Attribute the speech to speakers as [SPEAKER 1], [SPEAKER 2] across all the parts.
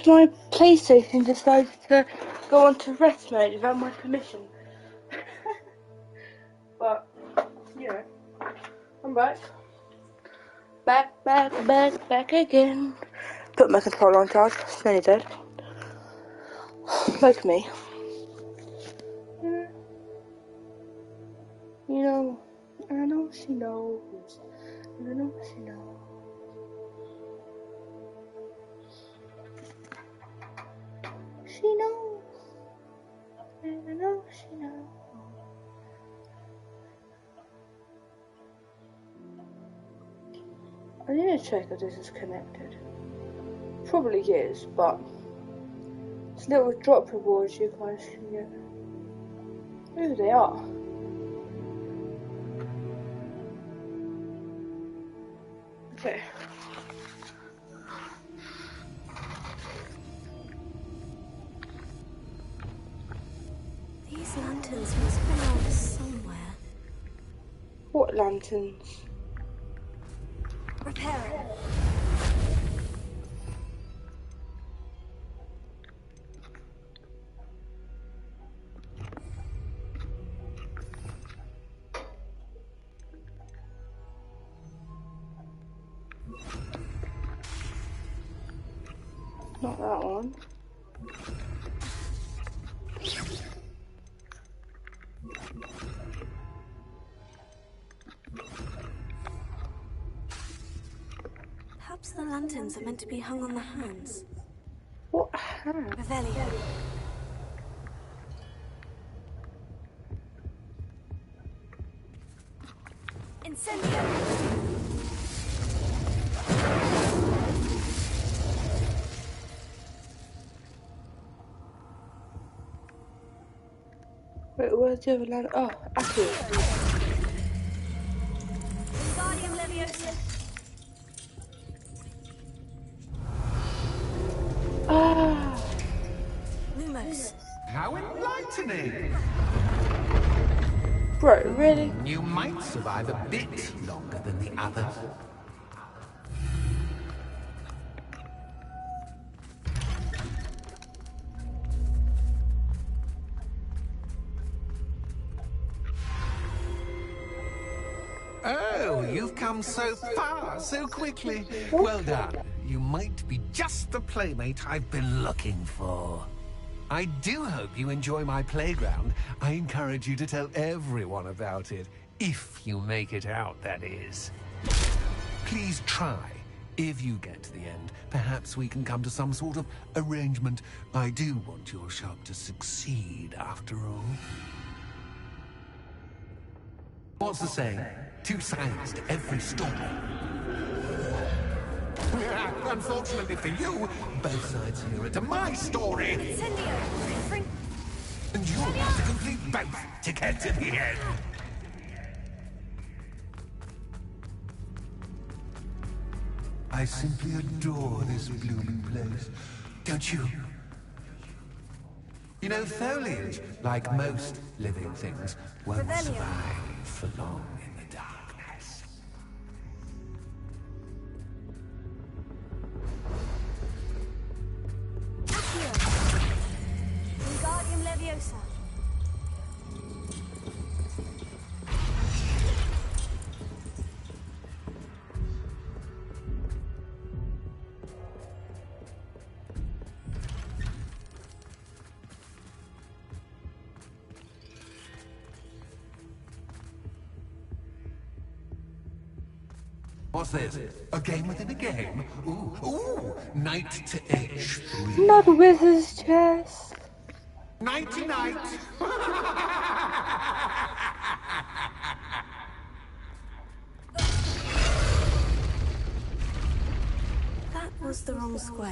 [SPEAKER 1] because my PlayStation decided to go on to rest mode without my permission. But, you know, I'm back. Back again. Put my controller on charge, it's nearly dead. Like me. You know, I know she knows. I know she knows. She knows. I know she knows. I need to check if this is connected. Probably is, but it's little drop rewards you guys can get. Ooh, they are. Okay.
[SPEAKER 2] These lanterns must belong somewhere.
[SPEAKER 1] What lanterns?
[SPEAKER 2] Repair it.
[SPEAKER 1] Not that one.
[SPEAKER 2] Perhaps the lanterns are meant to be hung on the hands.
[SPEAKER 1] What hand?
[SPEAKER 2] Revelio. Incendio.
[SPEAKER 1] Wait, where's the other lantern? Oh, Aki.
[SPEAKER 2] Wingardium Leviosa.
[SPEAKER 1] Ah!
[SPEAKER 2] Lumos.
[SPEAKER 3] How enlightening!
[SPEAKER 1] Bro, really?
[SPEAKER 3] You might survive a bit longer than the others. Oh, you've come so far, so quickly. Well done. You might be just the playmate I've been looking for. I do hope you enjoy my playground. I encourage you to tell everyone about it. If you make it out, that is. Please try. If you get to the end, perhaps we can come to some sort of arrangement. I do want your shop to succeed, after all. What's the saying? Two sides to every story. Unfortunately for you, both sides here are to my story.
[SPEAKER 2] Incendio.
[SPEAKER 3] And you'll have to complete both to get to the end. I simply adore this blooming place. Don't you? You know, foliage, like most living things, won't survive for long in the darkness.
[SPEAKER 2] Wingardium Leviosa.
[SPEAKER 3] What's this? A game within a game? Ooh, knight to H3.
[SPEAKER 1] Not wizard's chess.
[SPEAKER 3] Nighty-night.
[SPEAKER 2] That was the wrong square.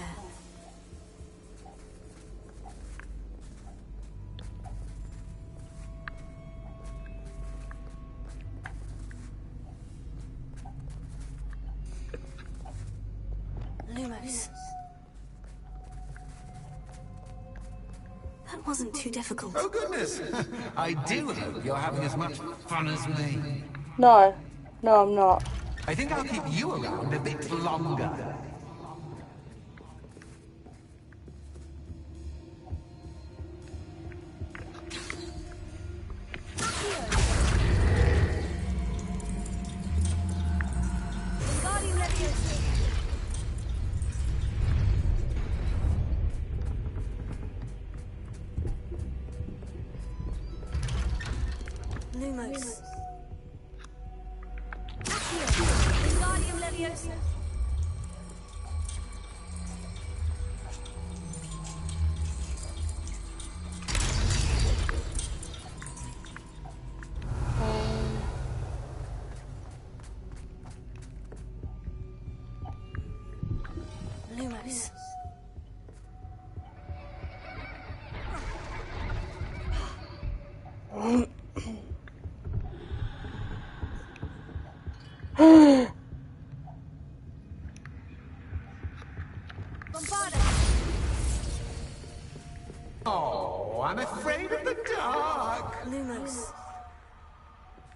[SPEAKER 2] Lumos. That wasn't too difficult.
[SPEAKER 3] Oh, goodness. I do hope you're having as much fun as me.
[SPEAKER 1] No, I'm not.
[SPEAKER 3] I think I'll keep you around a bit longer.
[SPEAKER 2] Lumos. Accio. Wingardium Leviosa. Lumos.
[SPEAKER 3] Oh, I'm afraid of the dark.
[SPEAKER 2] Lumos.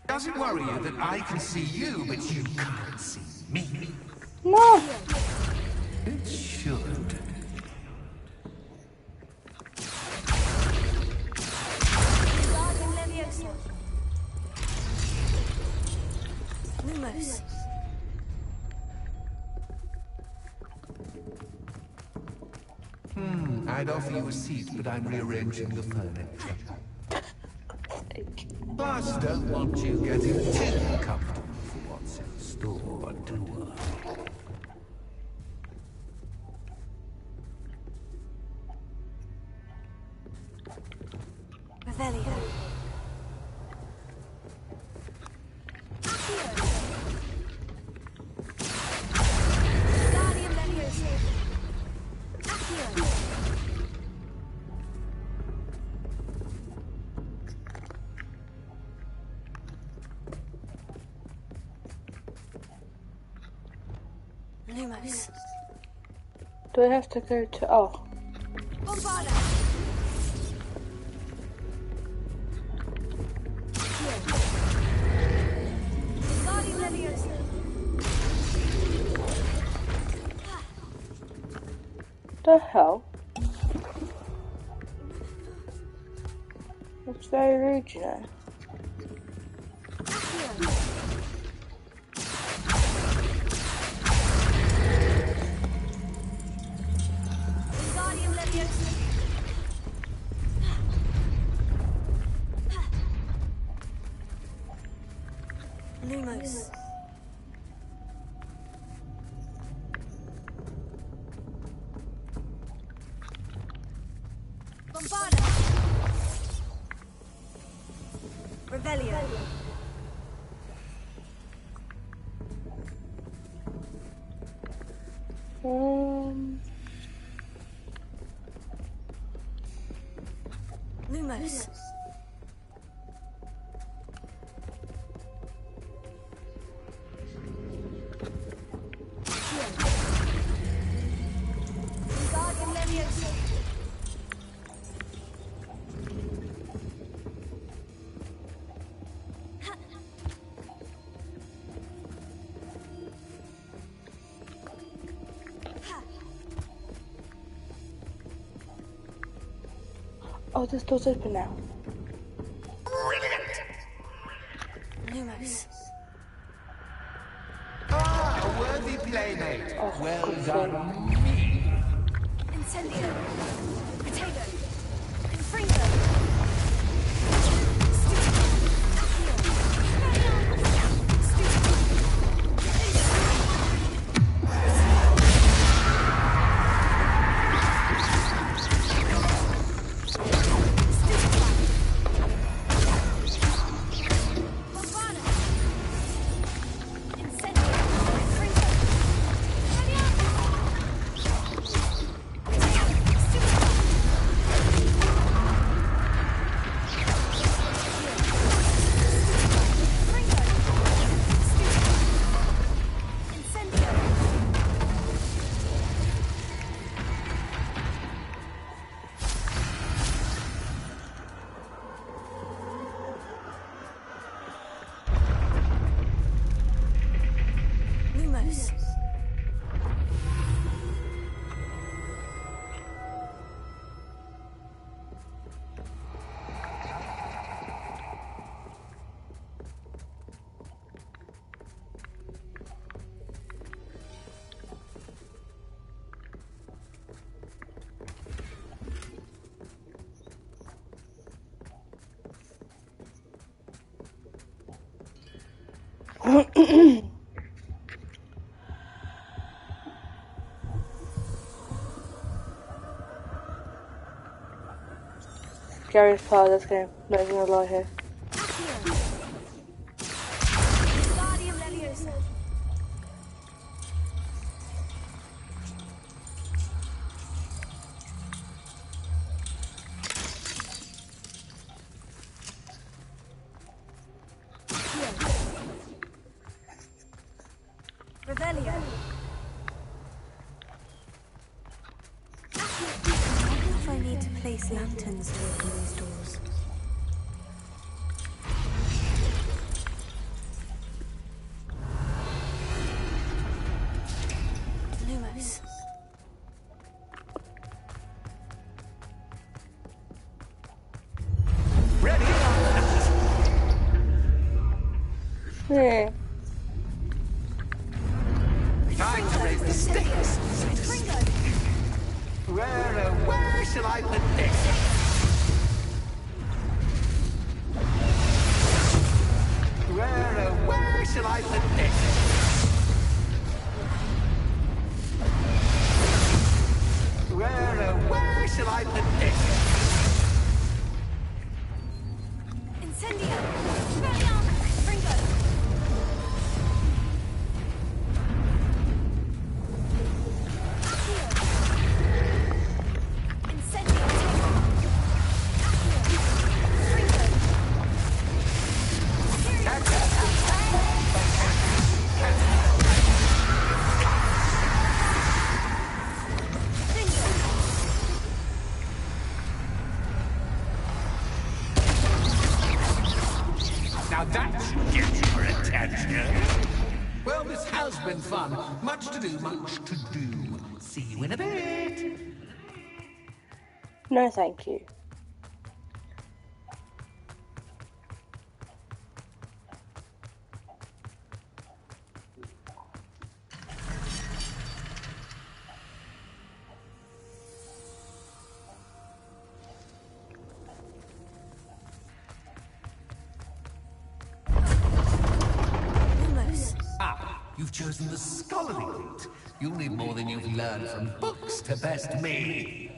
[SPEAKER 3] Does it worry you that I can see you, but you can't see me?
[SPEAKER 1] No.
[SPEAKER 3] It should.
[SPEAKER 2] Wingardium Leviosa. Lumos.
[SPEAKER 3] I'd offer you a seat, but I'm rearranging the furniture. Plus, don't want you getting too comfortable for what's in store, do I?
[SPEAKER 2] Revelio. Wingardium Leviosa. Accio. Lumos.
[SPEAKER 1] Do I have to go to... Oh.
[SPEAKER 2] Bombarda. Wingardium Leviosa.
[SPEAKER 1] The hell? That's very rude, you know.
[SPEAKER 2] Wingardium Leviosa. Lumos. Bombarda. Revelio. Lumos. Wingardium Leviosa.
[SPEAKER 1] Oh, this door's open now.
[SPEAKER 2] Lumos.
[SPEAKER 3] Ah, a worthy playmate.
[SPEAKER 1] Oh,
[SPEAKER 3] Well
[SPEAKER 1] good
[SPEAKER 3] done.
[SPEAKER 2] Incendio. Potato. Confringo.
[SPEAKER 1] Scariest part of this game, not even gonna lie here.
[SPEAKER 2] If I need to place lanterns to open these doors. Lumos.
[SPEAKER 3] Ready?
[SPEAKER 1] Yeah.
[SPEAKER 3] Time to raise the stakes. Where shall I put this? Where shall I put this? Where shall I put this?
[SPEAKER 2] Incendio! Expelliarmus! Ringo!
[SPEAKER 3] Now that should get your attention. Well, this has been fun. Much to do, much to do. See you in a bit.
[SPEAKER 1] No, thank you.
[SPEAKER 3] You've chosen the scholarly route. You'll need more than you've learned from books to best me.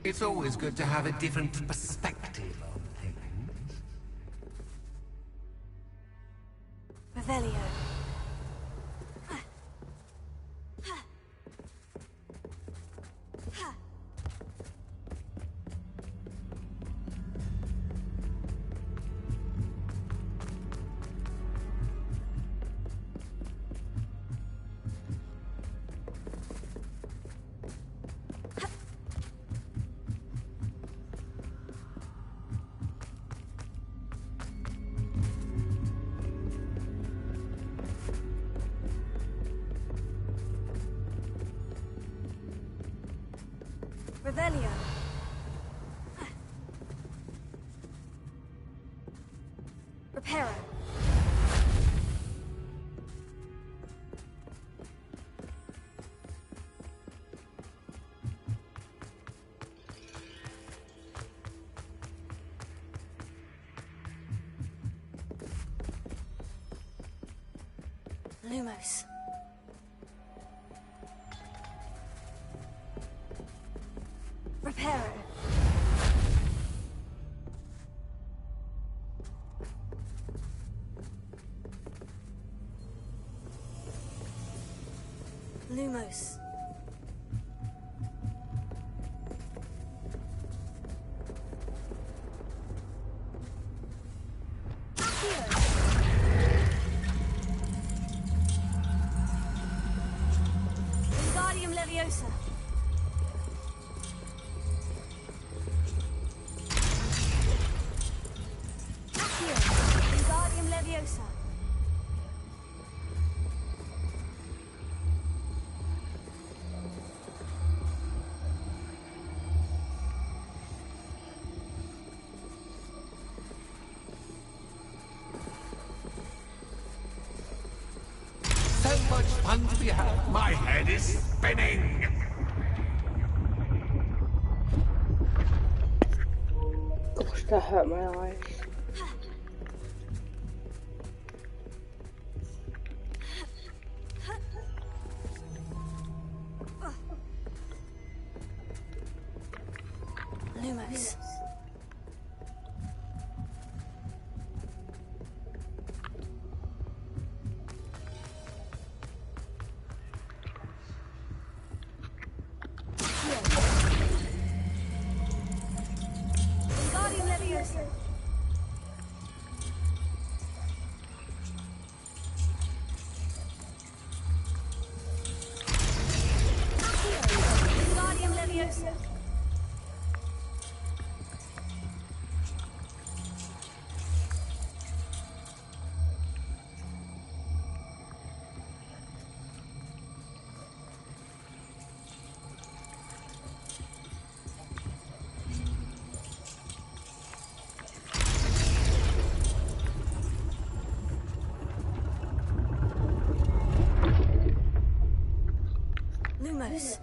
[SPEAKER 3] It's always good to have a different perspective on things.
[SPEAKER 2] Revelio. Revelio. Reparo. Lumos. Reparo. Lumos. Wingardium Leviosa. Wingardium Leviosa.
[SPEAKER 3] much fun to be had. My head is spinning.
[SPEAKER 1] Gosh, that hurt my eyes.
[SPEAKER 2] Lumos. Lumos.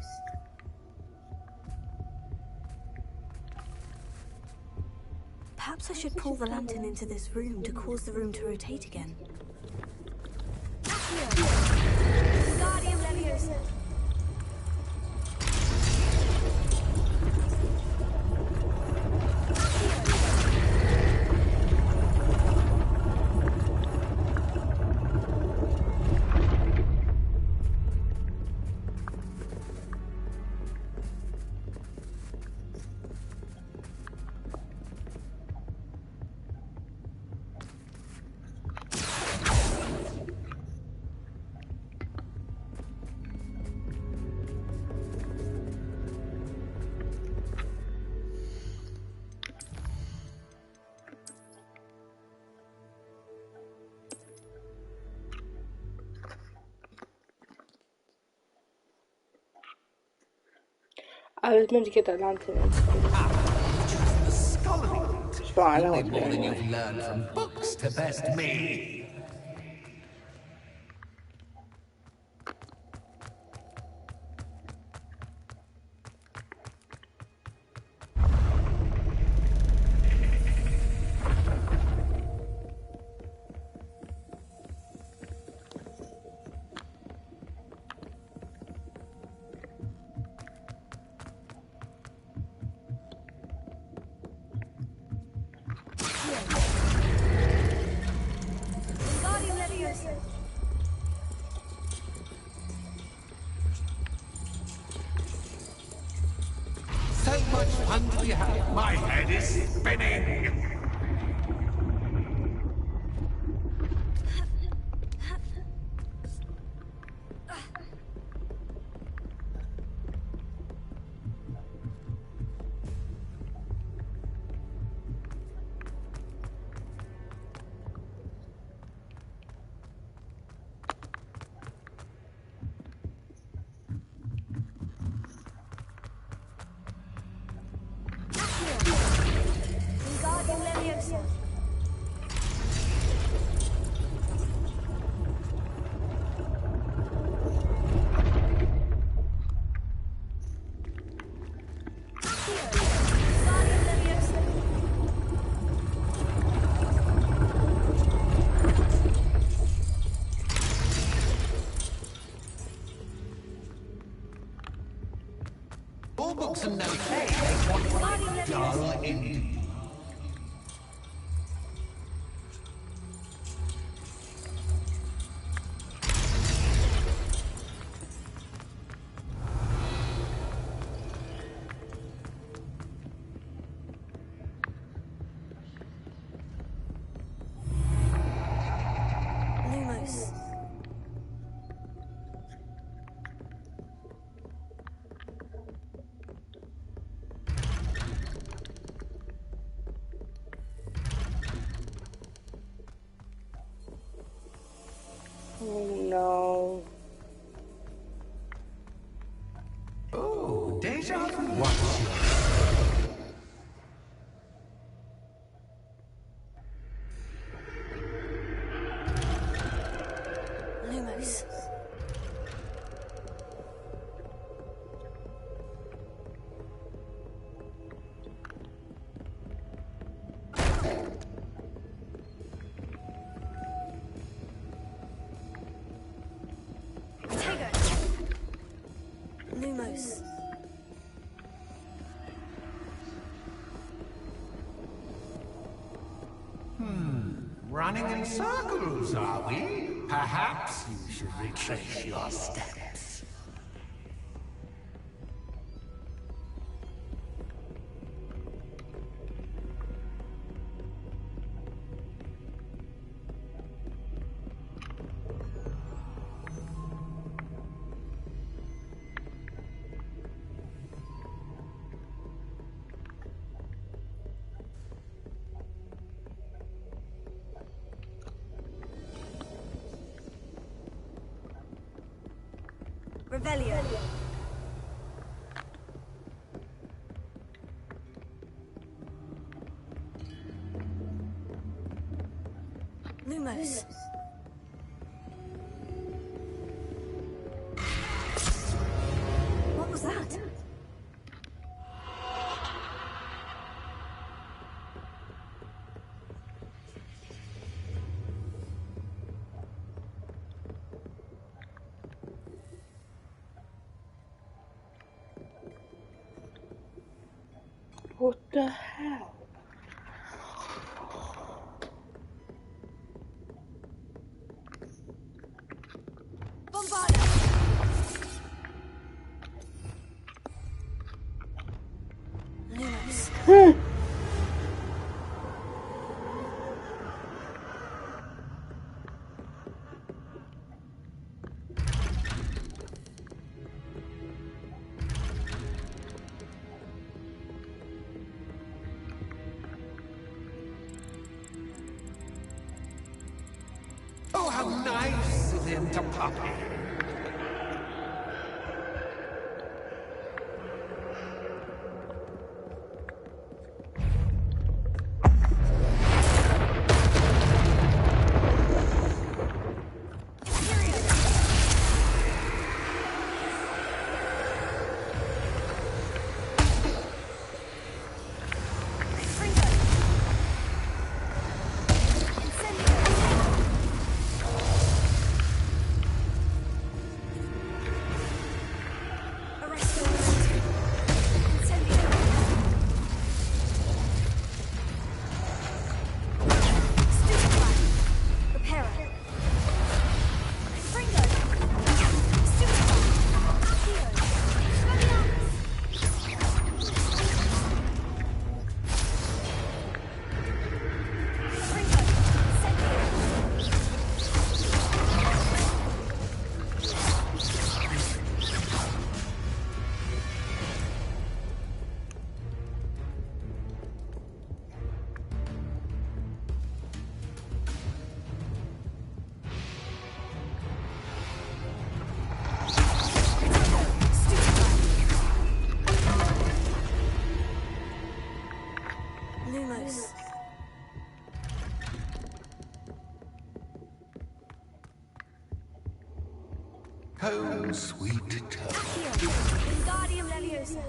[SPEAKER 2] Perhaps I should pull the lantern into this room to cause the room to rotate again. Wingardium Leviosa.
[SPEAKER 1] I was meant to get that lantern in.
[SPEAKER 3] The scholarly route.
[SPEAKER 1] It's fine,
[SPEAKER 3] You'll
[SPEAKER 1] I'll
[SPEAKER 3] need
[SPEAKER 1] do
[SPEAKER 3] more
[SPEAKER 1] it
[SPEAKER 3] than
[SPEAKER 1] anyway.
[SPEAKER 3] you've learned from books to best me.
[SPEAKER 2] Wingardium Leviosa.
[SPEAKER 3] So much fun to be had. My head is spinning.
[SPEAKER 2] Wingardium Leviosa. Wingardium Leviosa.
[SPEAKER 3] All books and no play make one quite dull indeed.
[SPEAKER 2] Lumos.
[SPEAKER 1] Oh no.
[SPEAKER 3] Oh, deja vu. What's your...
[SPEAKER 2] Lumos.
[SPEAKER 3] running in circles, are we? Perhaps you should retrace your steps.
[SPEAKER 2] Revelio. Lumos. What was that?
[SPEAKER 1] What the hell?
[SPEAKER 2] Bombarda. Lumos.
[SPEAKER 3] Oh, how nice of him to pop in.
[SPEAKER 2] Lumos.
[SPEAKER 3] Home, sweet toe.
[SPEAKER 2] Wingardium Leviosa.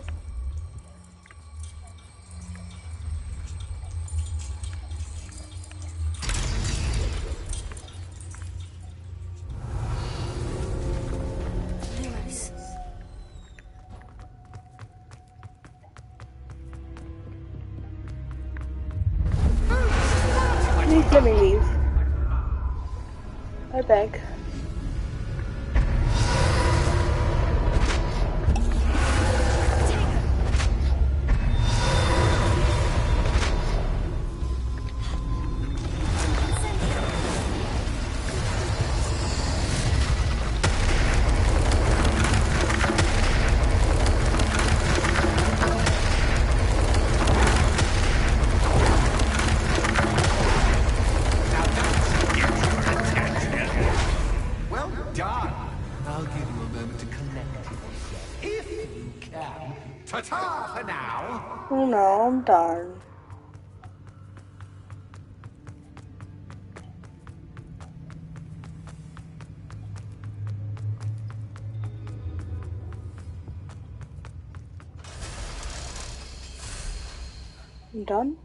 [SPEAKER 2] Lumos.
[SPEAKER 1] Please let me leave. I beg.
[SPEAKER 3] Well done. I'll give you a moment to collect yourself, if you can. Ta-ta for now.
[SPEAKER 1] Oh no, I'm done. I'm done.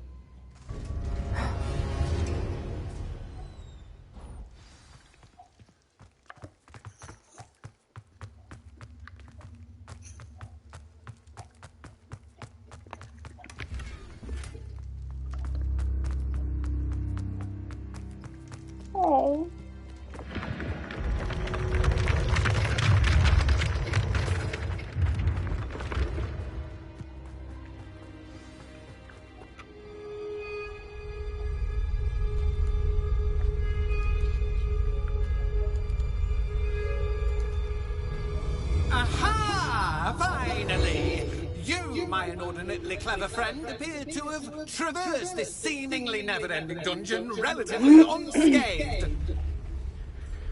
[SPEAKER 3] my inordinately clever friend appeared to have traversed this seemingly never-ending dungeon relatively unscathed.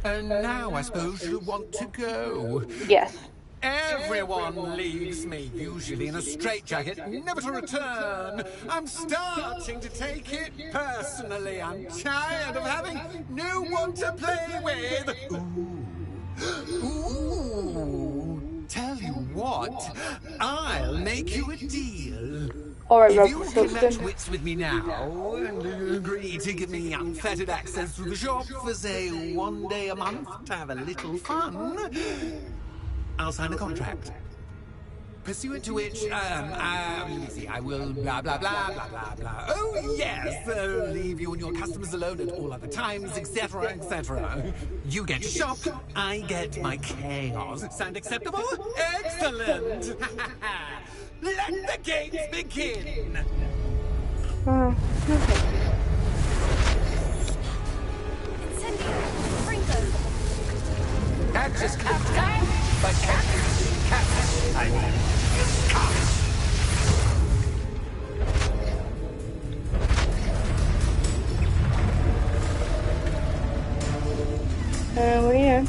[SPEAKER 3] And now I suppose you'll want to go.
[SPEAKER 1] Yes.
[SPEAKER 3] Everyone leaves me, usually in a straitjacket, never to return. I'm starting to take it personally. I'm tired of having no one to play with. Ooh. Tell you what, I'll make you a deal.
[SPEAKER 1] Alright,
[SPEAKER 3] If you
[SPEAKER 1] Rob,
[SPEAKER 3] can match
[SPEAKER 1] Silverstone.
[SPEAKER 3] wits with me now and agree to give me unfettered access to the shop for, say, 1 day a month to have a little fun, I'll sign a contract. Pursuant to which, let me see, I will blah, blah, blah, blah, blah, blah. Oh, yes, leave you and your customers alone at all other times, etc., etc. You get to shop, I get my chaos. Sound acceptable? Excellent! Let the games begin!
[SPEAKER 1] Okay.
[SPEAKER 3] Catches Captain, but Captain, I mean, come.
[SPEAKER 1] What do you know?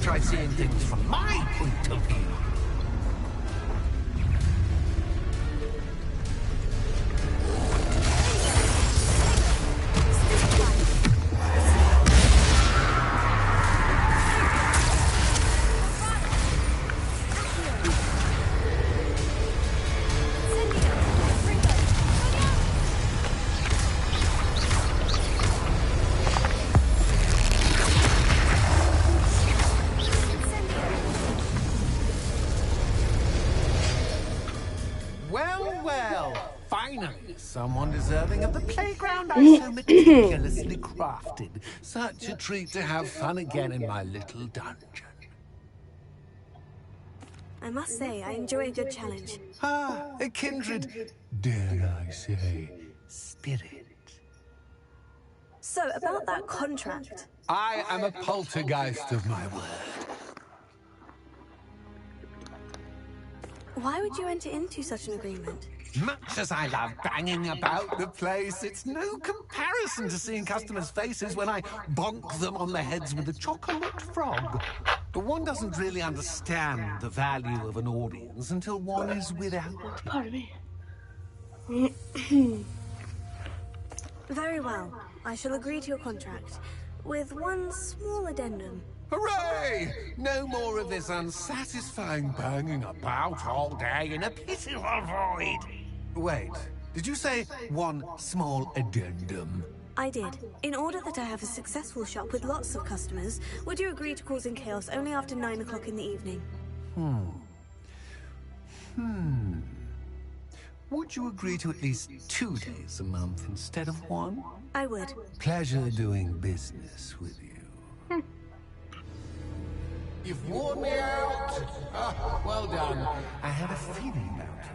[SPEAKER 3] Try seeing things from my point of view. Finally, someone deserving of the playground I so meticulously crafted. Such a treat to have fun again in my little dungeon.
[SPEAKER 2] I must say, I enjoy a good challenge.
[SPEAKER 3] Ah, a kindred, dare I say, spirit.
[SPEAKER 2] So, about that contract.
[SPEAKER 3] I am a poltergeist of my word.
[SPEAKER 2] Why would you enter into such an agreement?
[SPEAKER 3] Much as I love banging about the place, it's no comparison to seeing customers' faces when I bonk them on the heads with a chocolate frog. But one doesn't really understand the value of an audience until one is without it.
[SPEAKER 1] Pardon me.
[SPEAKER 2] Very well. I shall agree to your contract, with one small addendum.
[SPEAKER 3] Hooray! No more of this unsatisfying banging about all day in a pitiful void. Wait, did you say one small addendum?
[SPEAKER 2] I did. In order that I have a successful shop with lots of customers, would you agree to causing chaos only after 9 o'clock in the evening?
[SPEAKER 3] Would you agree to at least 2 days a month instead of 1?
[SPEAKER 2] I would.
[SPEAKER 3] Pleasure doing business with you.
[SPEAKER 4] You've worn me out. Ah, well done.
[SPEAKER 3] I had a feeling about you.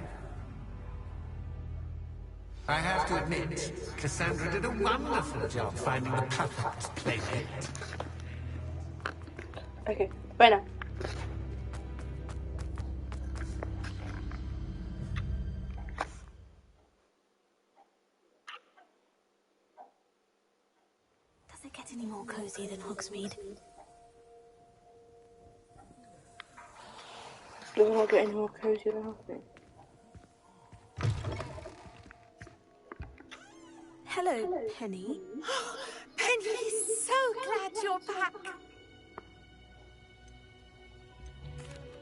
[SPEAKER 4] I have to admit,
[SPEAKER 3] Cassandra did a wonderful job finding the perfect playmate.
[SPEAKER 1] Okay, bye now.
[SPEAKER 2] Does it get any more cozy than Hogsmeade?
[SPEAKER 1] Doesn't not get any more cozy than Hogsmeade.
[SPEAKER 2] Hello, Penny.
[SPEAKER 5] Penny, so glad you're back.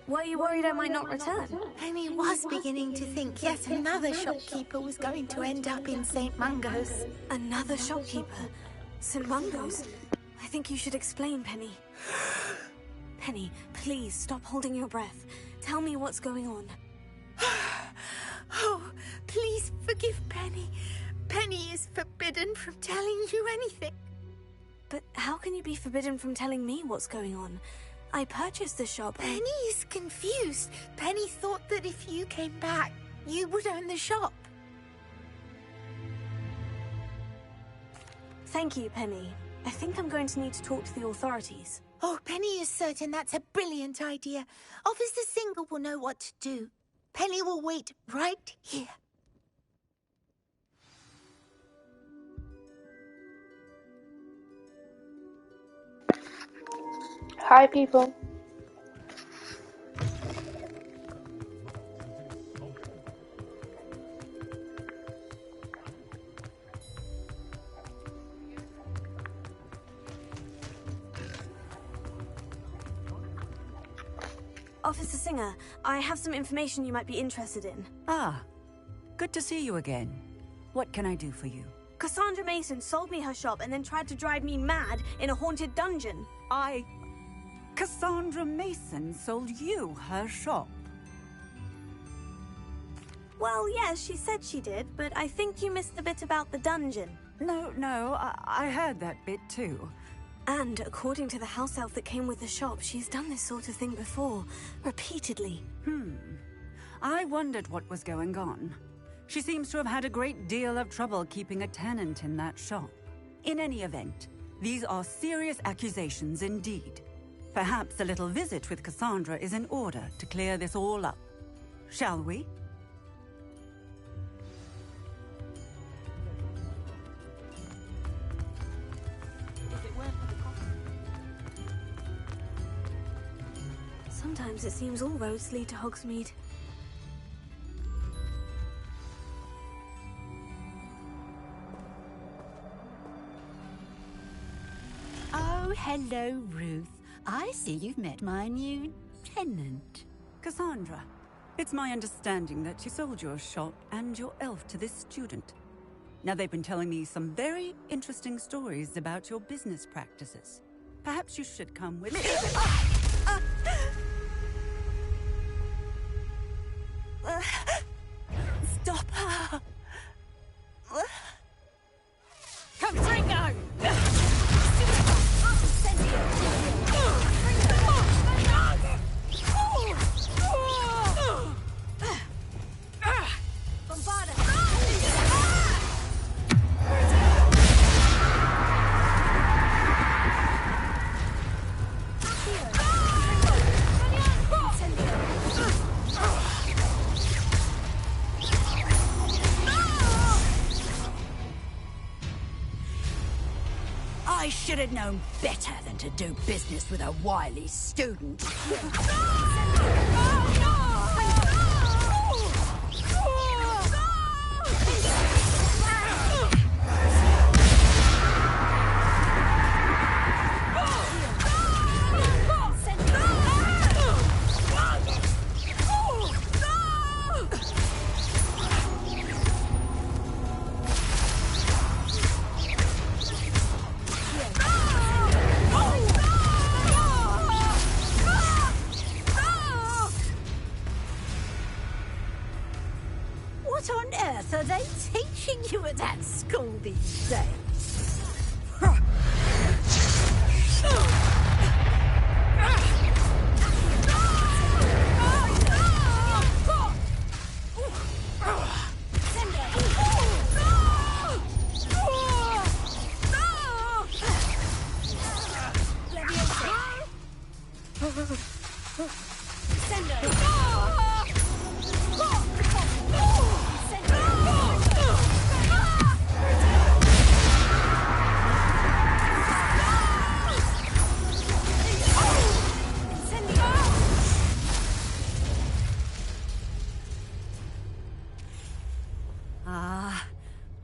[SPEAKER 2] Were you worried I might not return?
[SPEAKER 5] Penny was beginning to think yet another shopkeeper was going to end up in St. Mungo's.
[SPEAKER 2] Another shopkeeper? St. Mungo's? I think you should explain, Penny. Penny, please stop holding your breath. Tell me what's going on.
[SPEAKER 5] Oh, please forgive Penny. Penny is forbidden from telling you anything.
[SPEAKER 2] But how can you be forbidden from telling me what's going on? I purchased the shop and...
[SPEAKER 5] Penny is confused. Penny thought that if you came back, you would own the shop.
[SPEAKER 2] Thank you, Penny. I think I'm going to need to talk to the authorities.
[SPEAKER 5] Oh, Penny is certain that's a brilliant idea. Officer Single will know what to do. Penny will wait right here.
[SPEAKER 1] Hi, people.
[SPEAKER 2] Officer Singer, I have some information you might be interested in.
[SPEAKER 6] Ah, good to see you again. What can I do for you?
[SPEAKER 2] Cassandra Mason sold me her shop and then tried to drive me mad in a haunted dungeon.
[SPEAKER 6] Cassandra Mason sold you her shop?
[SPEAKER 2] Well, yes, she said she did, but I think you missed the bit about the dungeon.
[SPEAKER 6] No, I heard that bit too.
[SPEAKER 2] And according to the house elf that came with the shop, she's done this sort of thing before, repeatedly.
[SPEAKER 6] I wondered what was going on. She seems to have had a great deal of trouble keeping a tenant in that shop. In any event, these are serious accusations indeed. Perhaps a little visit with Cassandra is in order to clear this all up. Shall we?
[SPEAKER 2] Sometimes it seems all roads lead to Hogsmeade.
[SPEAKER 7] Oh, hello, Ruth. I see you've met my new tenant.
[SPEAKER 6] Cassandra, it's my understanding that you sold your shop and your elf to this student. Now, they've been telling me some very interesting stories about your business practices. Perhaps you should come with me.
[SPEAKER 5] Stop her!
[SPEAKER 7] Come, Ringo! I should have known better than to do business with a wily student. What on earth are they teaching you at that school these days?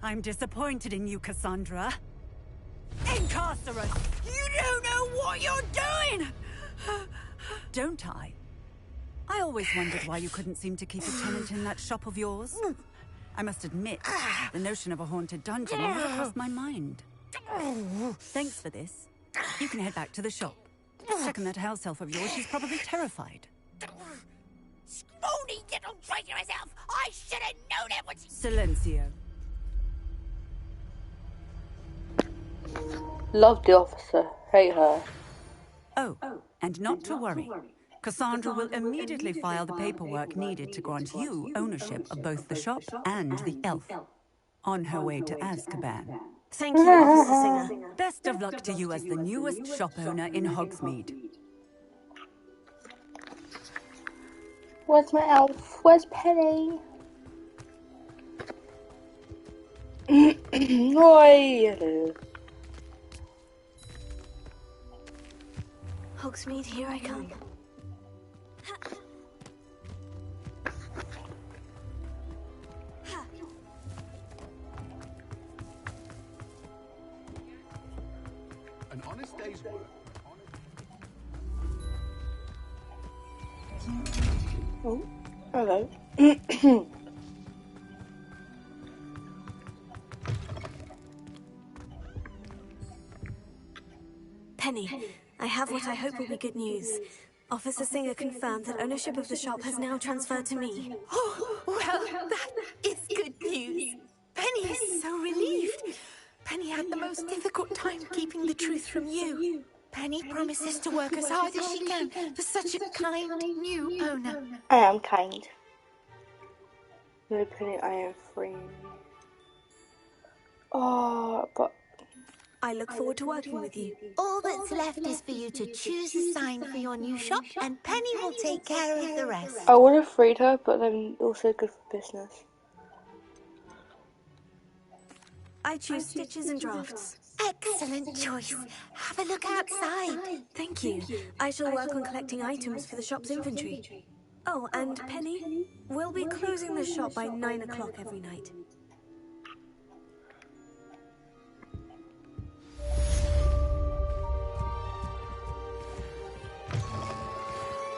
[SPEAKER 6] I'm disappointed in you, Cassandra. Incarcerate! You don't know what you're doing! Don't I? I always wondered why you couldn't seem to keep a tenant in that shop of yours. I must admit, the notion of a haunted dungeon never crossed my mind. Thanks for this. You can head back to the shop. Checking that house elf of yours, she's probably terrified.
[SPEAKER 7] Scrawny little traitorous elf! I should have known it was...
[SPEAKER 6] Silencio.
[SPEAKER 1] Love the officer. Hate her.
[SPEAKER 6] Oh, and not to worry. Cassandra will immediately file the paperwork needed to grant you ownership of both the shop and the elf. On her way to Azkaban.
[SPEAKER 2] Thank you, Officer Singer.
[SPEAKER 6] Best of luck to you as the newest shop owner in Hogsmeade.
[SPEAKER 1] Where's my elf? Where's Penny? Oi!
[SPEAKER 2] Hogsmeade, here I come.
[SPEAKER 3] An honest day's work.
[SPEAKER 1] Oh, hello.
[SPEAKER 2] Penny, I have what I hope will be good news. Officer Singer confirmed that ownership of the shop has now transferred to me.
[SPEAKER 5] Oh, well, that is good news. Penny is so relieved. Penny had the most difficult time keeping the truth from you. Penny promises to work as hard as she can for such a kind new owner.
[SPEAKER 1] I am kind. No, Penny, I am free. Oh, but...
[SPEAKER 2] I look forward to working with you.
[SPEAKER 5] All that's left is for you to choose a sign for your new shop, and Penny will take care of the rest.
[SPEAKER 1] I would have freed her, but then also good for business.
[SPEAKER 2] I choose stitches and drafts.
[SPEAKER 5] Excellent choice. Have a look outside.
[SPEAKER 2] Thank you. I shall work on collecting items for the shop's inventory. Oh, and Penny, we'll be closing the shop by 9 o'clock every night.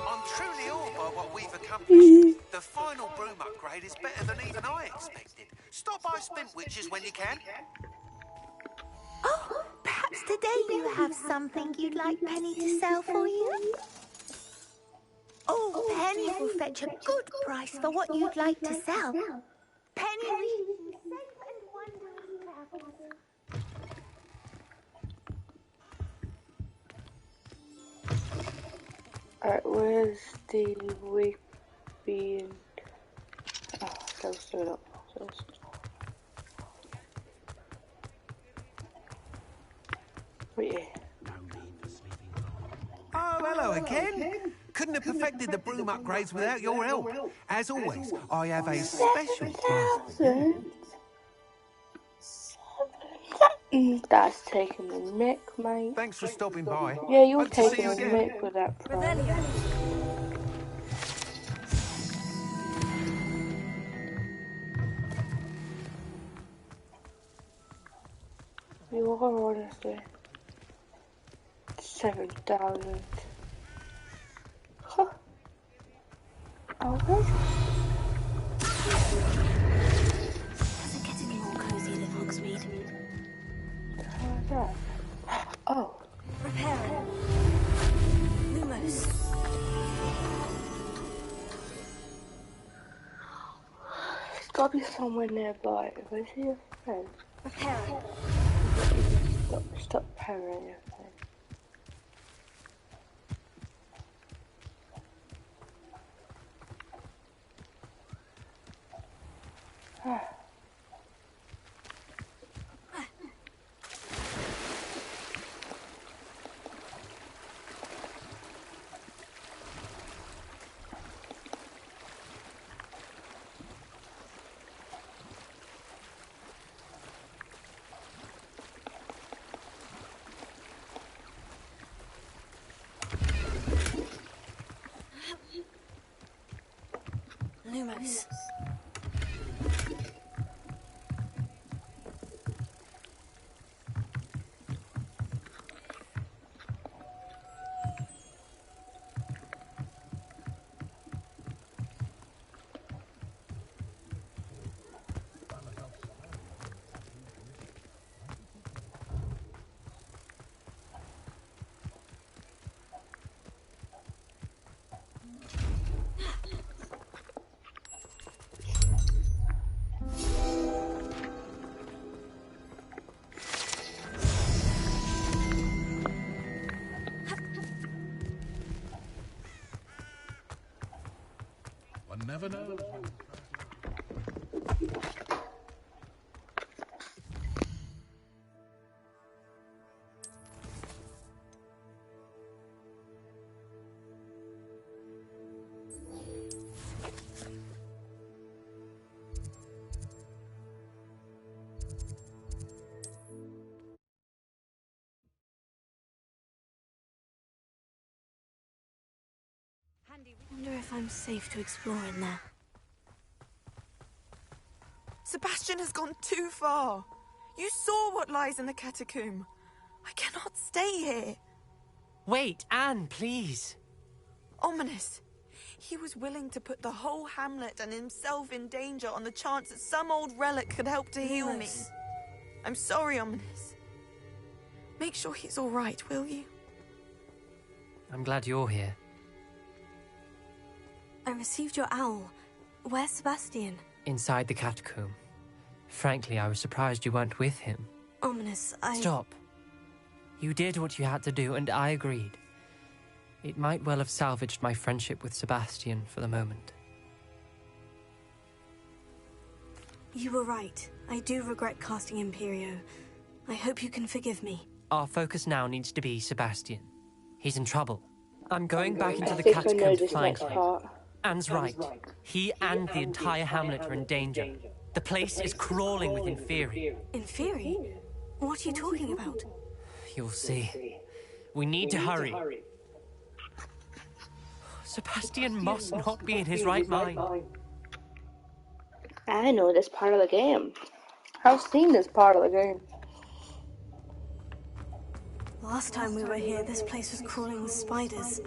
[SPEAKER 3] I'm truly awed by what we've accomplished. The final broom upgrade is better than even I expected. Stop by Spintwitches when you can.
[SPEAKER 5] Oh, perhaps today you have something you'd like Penny to sell for you? Oh, Penny will fetch a good price for what you'd like to sell. Penny wishes you safe and wondrous travels.
[SPEAKER 1] Alright, where's the weeping? Oh, that was doing up. Wait, yeah.
[SPEAKER 3] Oh, hello again. Couldn't have perfected the broom upgrades without your help. As always, I have a special task.
[SPEAKER 1] 7,000. That's taking the mick, mate.
[SPEAKER 3] Thanks for stopping by.
[SPEAKER 1] Yeah, you're
[SPEAKER 3] Hope to see
[SPEAKER 1] taking
[SPEAKER 3] you
[SPEAKER 1] the
[SPEAKER 3] again.
[SPEAKER 1] mick with that price.
[SPEAKER 2] Revelio.
[SPEAKER 1] You are honestly 7,000. Huh. Okay.
[SPEAKER 2] Doesn't get any more cozy than Hogsmeade.
[SPEAKER 1] How's that? Oh.
[SPEAKER 2] Repairing. Lumos.
[SPEAKER 1] gotta be somewhere nearby. Where's your friend?
[SPEAKER 2] Repairing.
[SPEAKER 1] Stop repairing your friend.
[SPEAKER 2] Lumos.
[SPEAKER 4] One never knows.
[SPEAKER 2] Wonder if I'm safe to explore in there.
[SPEAKER 5] Sebastian has gone too far. You saw what lies in the catacomb. I cannot stay here.
[SPEAKER 8] Wait, Anne, please.
[SPEAKER 5] Ominous. He was willing to put the whole hamlet and himself in danger on the chance that some old relic could help to heal me. I'm sorry, Ominous. Make sure he's all right, will you?
[SPEAKER 8] I'm glad you're here.
[SPEAKER 2] I received your owl. Where's Sebastian?
[SPEAKER 8] Inside the catacomb. Frankly, I was surprised you weren't with him.
[SPEAKER 2] Ominous,
[SPEAKER 8] Stop. You did what you had to do, and I agreed. It might well have salvaged my friendship with Sebastian for the moment.
[SPEAKER 2] You were right. I do regret casting Imperio. I hope you can forgive me.
[SPEAKER 8] Our focus now needs to be Sebastian. He's in trouble. I'm going back into the catacomb to find him. Anne's right. He and the entire hamlet are in danger. The place is crawling with Inferi.
[SPEAKER 2] Inferi? What are you talking about?
[SPEAKER 8] You'll see. We need to hurry. Sebastian must not be in his right mind.
[SPEAKER 1] I know this part of the game. I've seen this part of the game.
[SPEAKER 2] Last time we were here, this place was crawling with spiders.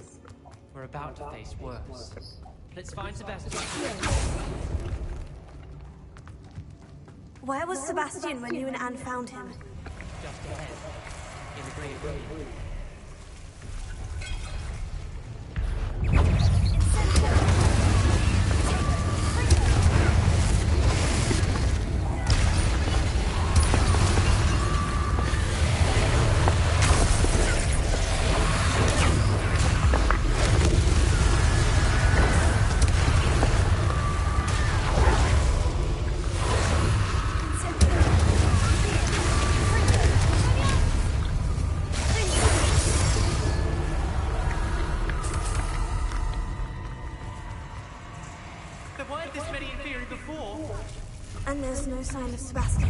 [SPEAKER 8] We're about to face worse. Let's find Sebastian.
[SPEAKER 2] Where was Sebastian when you and Anne found him?
[SPEAKER 8] Just ahead, in the great room.
[SPEAKER 2] And there's no sign of Sebastian.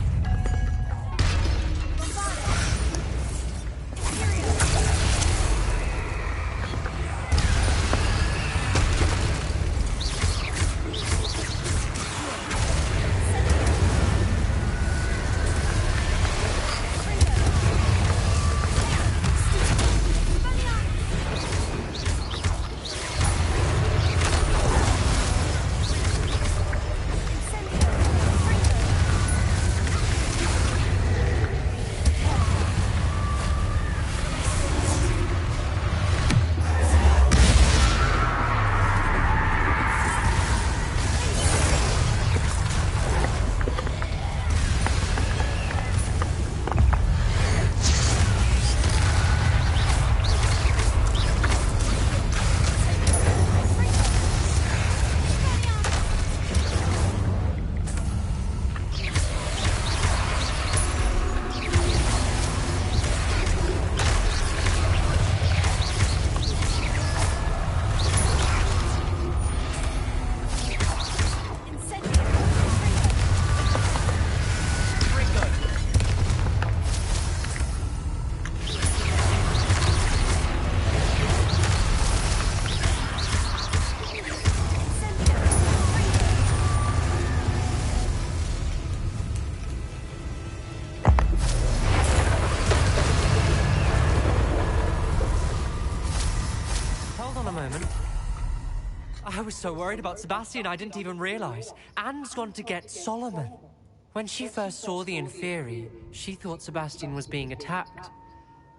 [SPEAKER 8] I was so worried about Sebastian, I didn't even realize. Anne's gone to get Solomon. When she first saw the Inferi, she thought Sebastian was being attacked.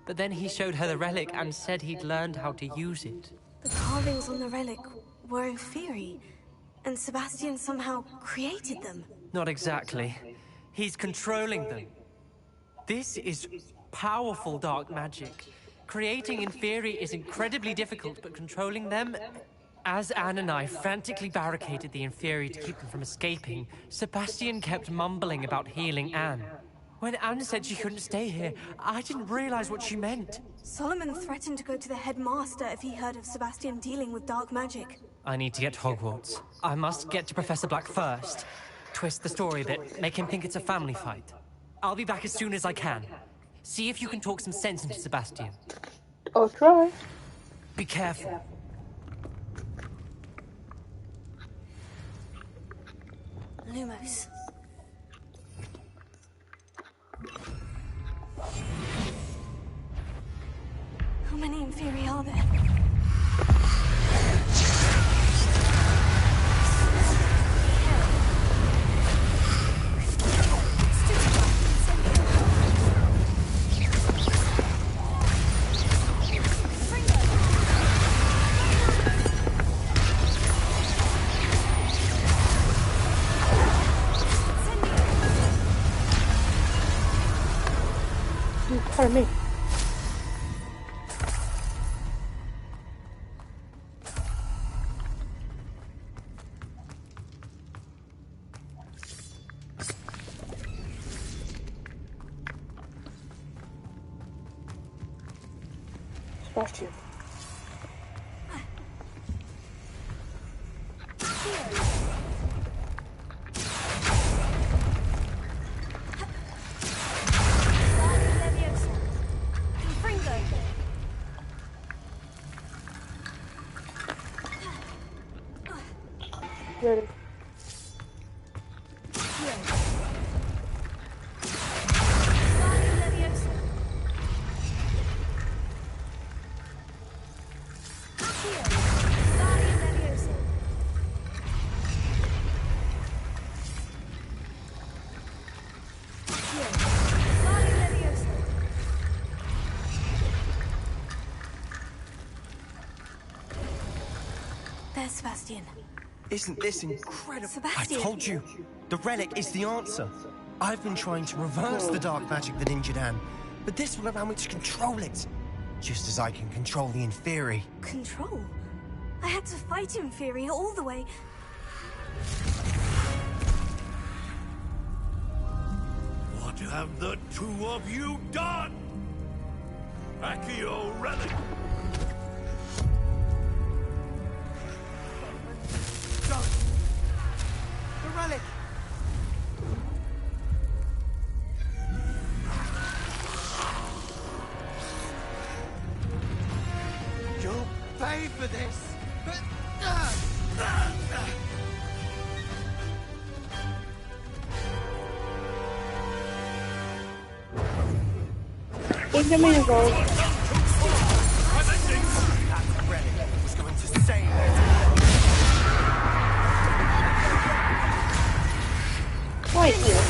[SPEAKER 8] But then he showed her the relic and said he'd learned how to use it.
[SPEAKER 2] The carvings on the relic were Inferi, and Sebastian somehow created them.
[SPEAKER 8] Not exactly. He's controlling them. This is powerful dark magic. Creating Inferi is incredibly difficult, but controlling them... As Anne and I frantically barricaded the Inferi to keep them from escaping, Sebastian kept mumbling about healing Anne. When Anne said she couldn't stay here, I didn't realize what she meant.
[SPEAKER 2] Solomon threatened to go to the headmaster if he heard of Sebastian dealing with dark magic.
[SPEAKER 8] I need to get to Hogwarts. I must get to Professor Black first. Twist the story a bit, make him think it's a family fight. I'll be back as soon as I can. See if you can talk some sense into Sebastian.
[SPEAKER 1] I'll try.
[SPEAKER 8] Be careful.
[SPEAKER 2] Lumos. How many Inferi are there?
[SPEAKER 1] Pardon me. Sebastian. Ready.
[SPEAKER 2] There's Sebastian.
[SPEAKER 9] Isn't this incredible?
[SPEAKER 2] Sebastian.
[SPEAKER 9] I told you, the relic is the answer. I've been trying to reverse the dark magic that injured Anne, but this will allow me to control it. Just as I can control the Inferi.
[SPEAKER 2] Control? I had to fight Inferi all the way.
[SPEAKER 4] What have the two of you done? Accio relic!
[SPEAKER 9] The relic!
[SPEAKER 4] You'll pay for this!
[SPEAKER 1] Look at me involved.
[SPEAKER 9] That relic was going to save it.
[SPEAKER 1] Right here.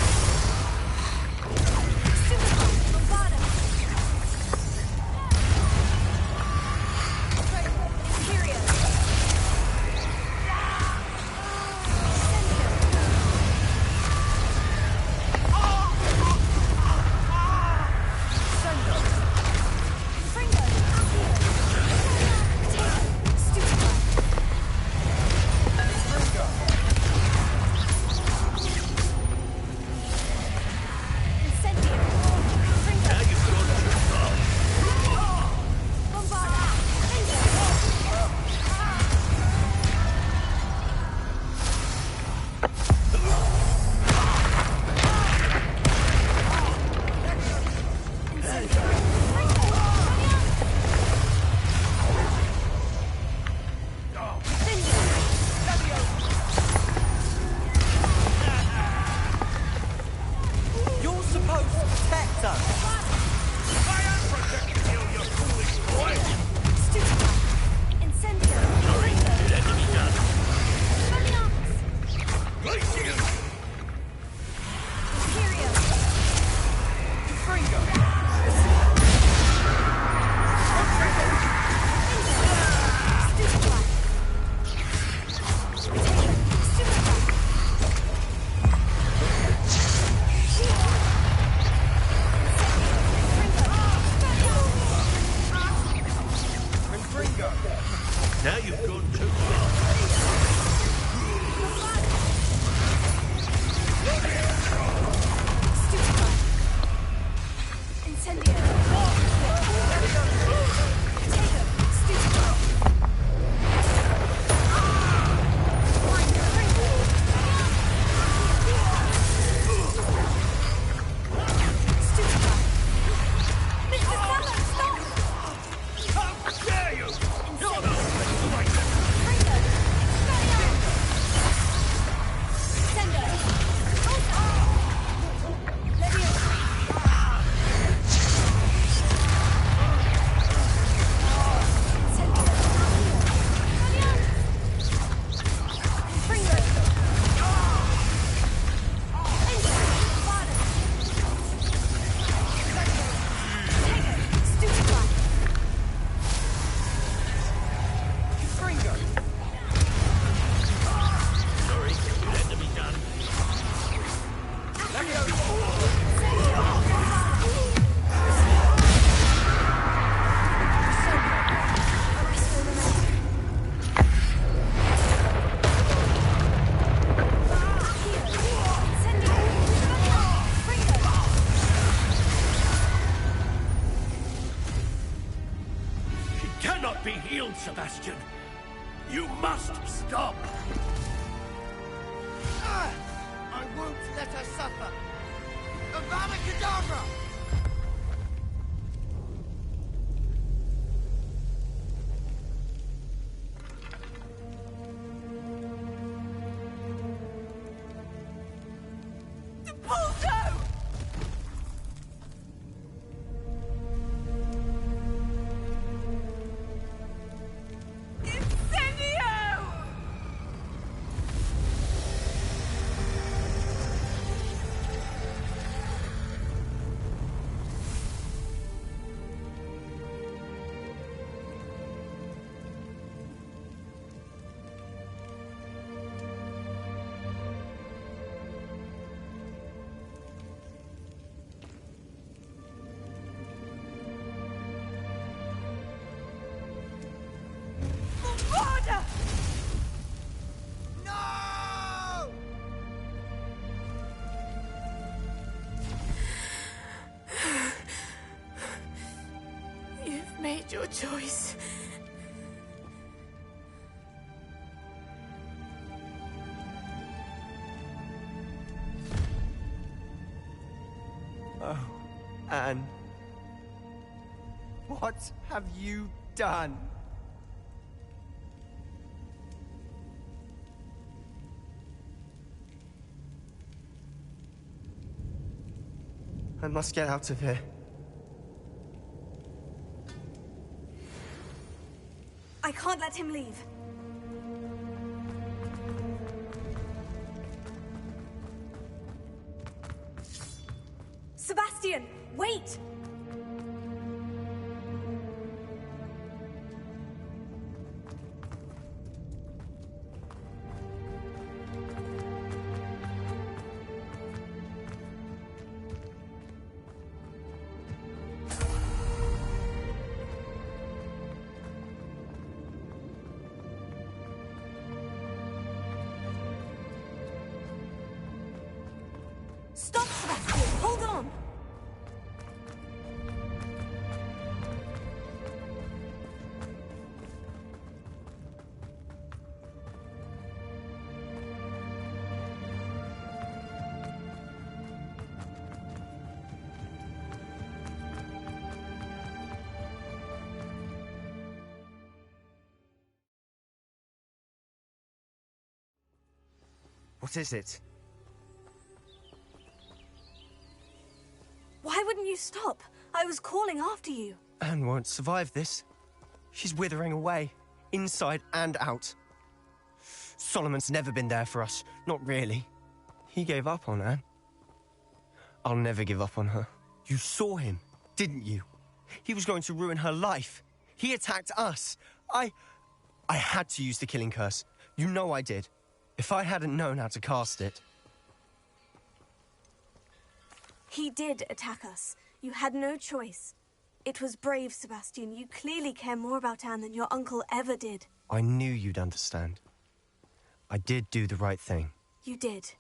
[SPEAKER 4] Sebastian. You must stop.
[SPEAKER 9] I won't let her suffer. Avada Kedavra!
[SPEAKER 5] Made your choice.
[SPEAKER 9] Oh, Anne. What have you done? I must get out of here.
[SPEAKER 2] I can't let him leave. Sebastian, wait! Stop, Sebastian! Hold on!
[SPEAKER 9] What is it?
[SPEAKER 2] Why wouldn't you stop? I was calling after you.
[SPEAKER 9] Anne won't survive this. She's withering away, inside and out. Solomon's never been there for us, not really. He gave up on Anne. I'll never give up on her. You saw him, didn't you? He was going to ruin her life. He attacked us. I had to use the killing curse. You know I did. If I hadn't known how to cast it...
[SPEAKER 2] He did attack us. You had no choice. It was brave, Sebastian. You clearly care more about Anne than your uncle ever did.
[SPEAKER 9] I knew you'd understand. I did do the right thing.
[SPEAKER 2] You did.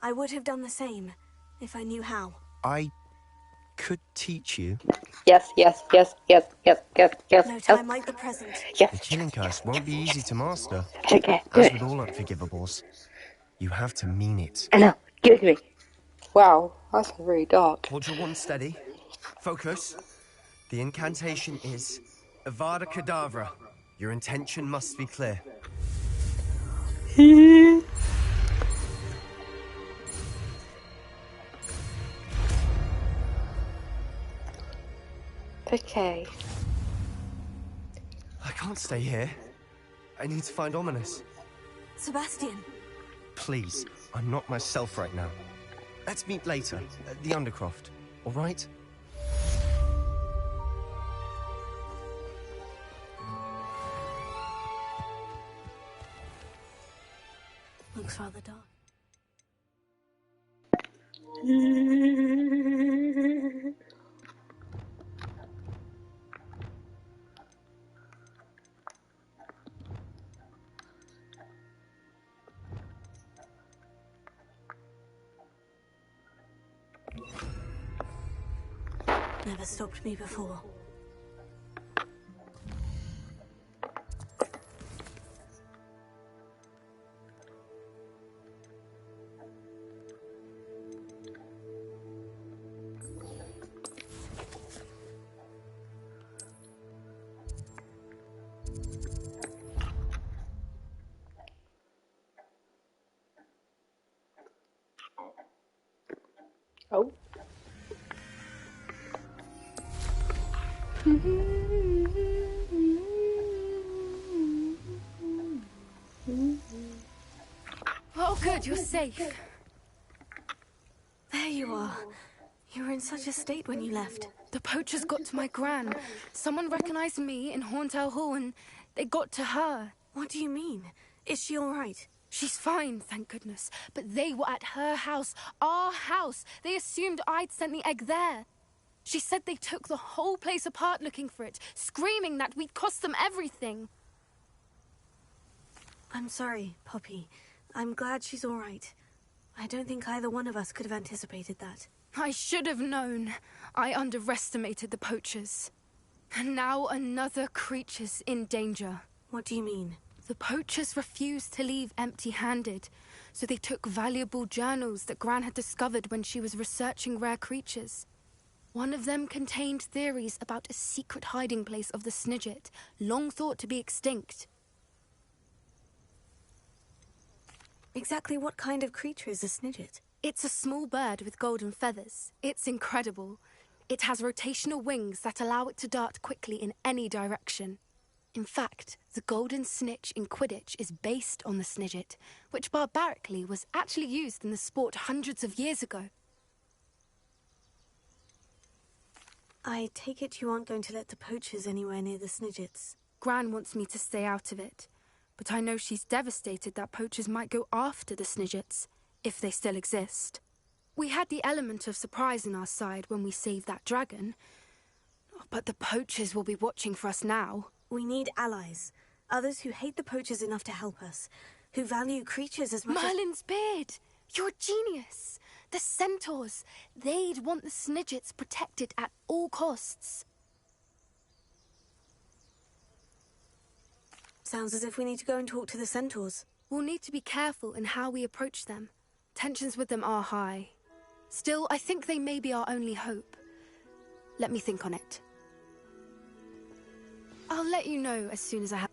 [SPEAKER 2] I would have done the same, if I knew how.
[SPEAKER 9] I could teach you.
[SPEAKER 1] Yes.
[SPEAKER 2] No time like the present.
[SPEAKER 9] The killing curse won't be easy to master.
[SPEAKER 1] Okay,
[SPEAKER 9] As
[SPEAKER 1] good.
[SPEAKER 9] with all unforgivables, you have to mean it.
[SPEAKER 1] I know. Give it to me. Wow, that's really dark.
[SPEAKER 9] Hold your one steady. Focus. The incantation is Avada Kedavra. Your intention must be clear.
[SPEAKER 1] Okay.
[SPEAKER 9] I can't stay here. I need to find Ominous.
[SPEAKER 2] Sebastian.
[SPEAKER 9] Please, I'm not myself right now. Let's meet later, at the Undercroft, all right?
[SPEAKER 2] Looks rather dark. Never stopped me before.
[SPEAKER 1] Oh.
[SPEAKER 2] Oh, good, you're safe. There you are. You were in such a state when you left. The poachers got to my gran. Someone recognized me in Horntail Hall and they got to her. What do you mean? Is she all right? She's fine, thank goodness. But they were at her house, our house. They assumed I'd sent the egg there. She said they took the whole place apart looking for it, screaming that we'd cost them everything. I'm sorry, Poppy. I'm glad she's all right. I don't think either one of us could have anticipated that. I should have known. I underestimated the poachers. And now another creature's in danger. What do you mean? The poachers refused to leave empty-handed, so they took valuable journals that Gran had discovered when she was researching rare creatures. One of them contained theories about a secret hiding place of the Snidget, long thought to be extinct. Exactly what kind of creature is a Snidget? It's a small bird with golden feathers. It's incredible. It has rotational wings that allow it to dart quickly in any direction. In fact, the golden snitch in Quidditch is based on the Snidget, which barbarically was actually used in the sport hundreds of years ago. I take it you aren't going to let the poachers anywhere near the Snidgets. Gran wants me to stay out of it, but I know she's devastated that poachers might go after the Snidgets, if they still exist. We had the element of surprise on our side when we saved that dragon, but the poachers will be watching for us now. We need allies, others who hate the poachers enough to help us, who value creatures as much Merlin's beard! You're a genius! The centaurs, they'd want the Snidgets protected at all costs. Sounds as if we need to go and talk to the centaurs. We'll need to be careful in how we approach them. Tensions with them are high. Still, I think they may be our only hope. Let me think on it. I'll let you know as soon as I have...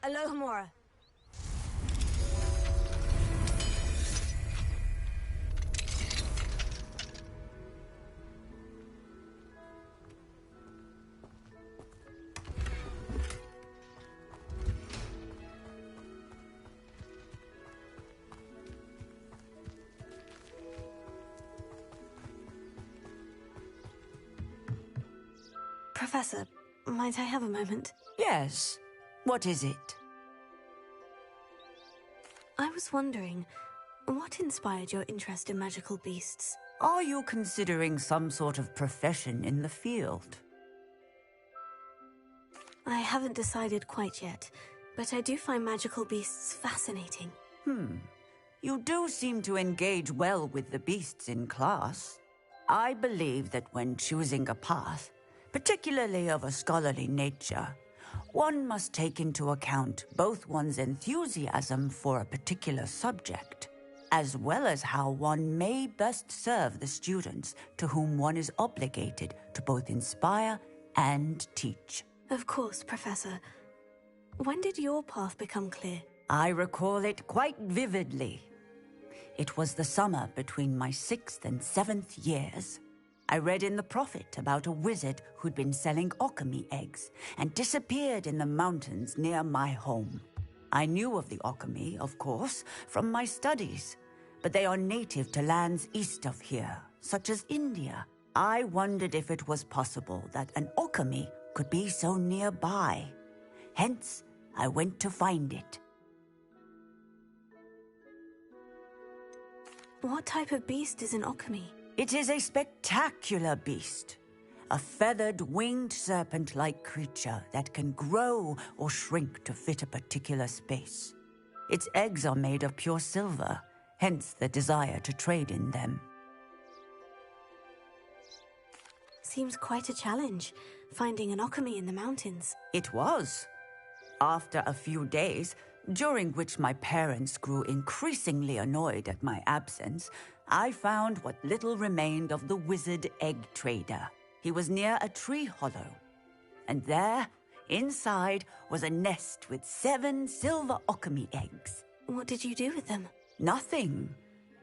[SPEAKER 2] Alohomora. Professor, might I have a moment?
[SPEAKER 6] Yes. What is it?
[SPEAKER 2] I was wondering, what inspired your interest in magical beasts?
[SPEAKER 6] Are you considering some sort of profession in the field?
[SPEAKER 2] I haven't decided quite yet, but I do find magical beasts fascinating.
[SPEAKER 6] You do seem to engage well with the beasts in class. I believe that when choosing a path, particularly of a scholarly nature, one must take into account both one's enthusiasm for a particular subject as well as how one may best serve the students to whom one is obligated to both inspire and teach.
[SPEAKER 2] Of course, Professor. When did your path become clear?
[SPEAKER 6] I recall it quite vividly. It was the summer between my 6th and 7th years. I read in the Prophet about a wizard who'd been selling alchemy eggs and disappeared in the mountains near my home. I knew of the alchemy, of course, from my studies, but they are native to lands east of here, such as India. I wondered if it was possible that an alchemy could be so nearby. Hence, I went to find it.
[SPEAKER 2] What type of beast is an alchemy?
[SPEAKER 6] It is a spectacular beast. A feathered, winged serpent-like creature that can grow or shrink to fit a particular space. Its eggs are made of pure silver, hence the desire to trade in them.
[SPEAKER 2] Seems quite a challenge, finding an alchemy in the mountains.
[SPEAKER 6] It was. After a few days, during which my parents grew increasingly annoyed at my absence, I found what little remained of the wizard egg trader. He was near a tree hollow, and there, inside, was a nest with 7 silver alchemy eggs.
[SPEAKER 2] What did you do with them?
[SPEAKER 6] Nothing.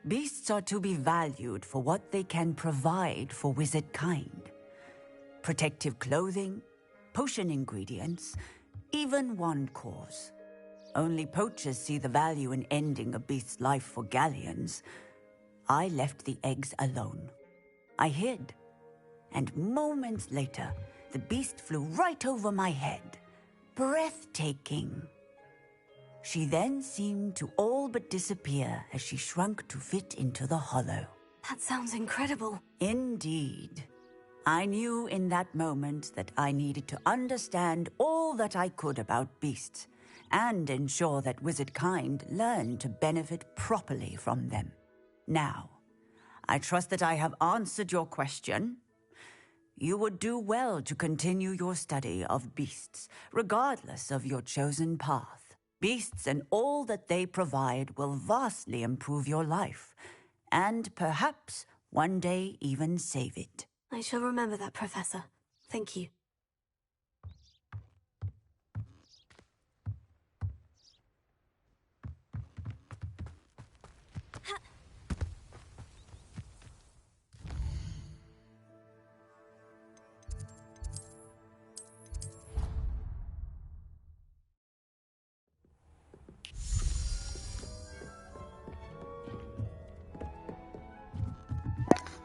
[SPEAKER 6] Beasts are to be valued for what they can provide for wizard kind. Protective clothing, potion ingredients, even wand cores. Only poachers see the value in ending a beast's life for galleons. I left the eggs alone. I hid, and moments later, the beast flew right over my head. Breathtaking. She then seemed to all but disappear as she shrunk to fit into the hollow.
[SPEAKER 2] That sounds incredible.
[SPEAKER 6] Indeed. I knew in that moment that I needed to understand all that I could about beasts and ensure that wizard kind learned to benefit properly from them. Now, I trust that I have answered your question. You would do well to continue your study of beasts, regardless of your chosen path. Beasts and all that they provide will vastly improve your life, and perhaps one day even save it.
[SPEAKER 2] I shall remember that, Professor. Thank you.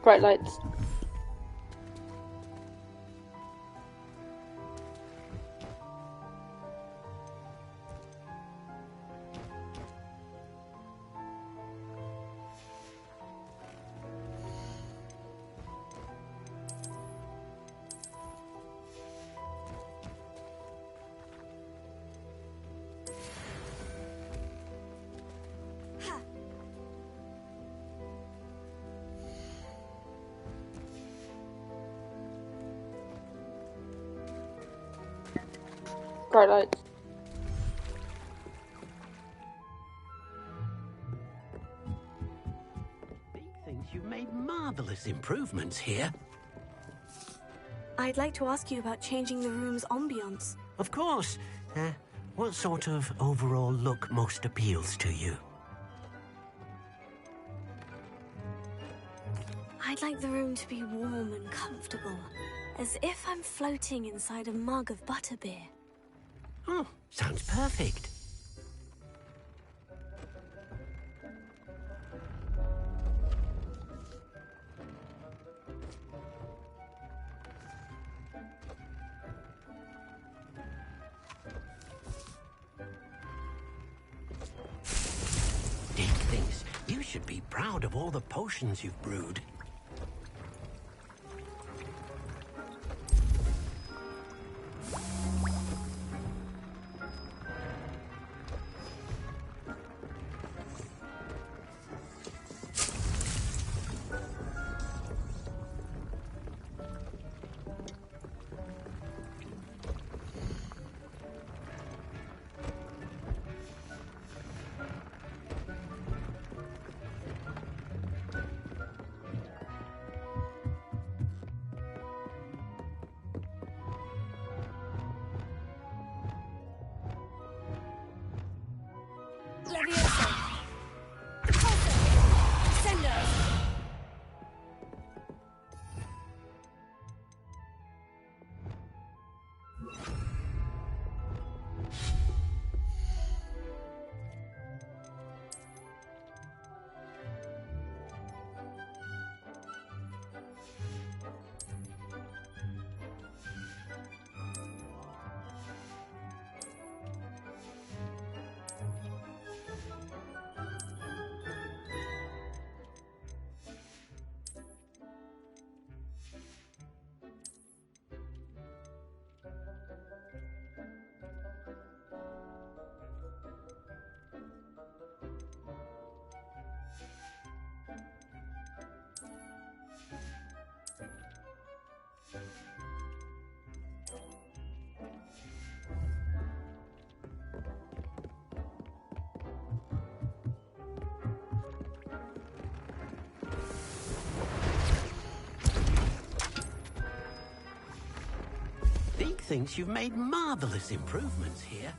[SPEAKER 1] Bright lights. Bright lights.
[SPEAKER 10] Big thinks you've made marvelous improvements here.
[SPEAKER 2] I'd like to ask you about changing the room's ambience.
[SPEAKER 10] Of course. What sort of overall look most appeals to you?
[SPEAKER 2] I'd like the room to be warm and comfortable, as if I'm floating inside a mug of butterbeer.
[SPEAKER 10] Oh, sounds perfect. Dick thinks you should be proud of all the potions you've brewed. thinks you've made marvelous improvements here.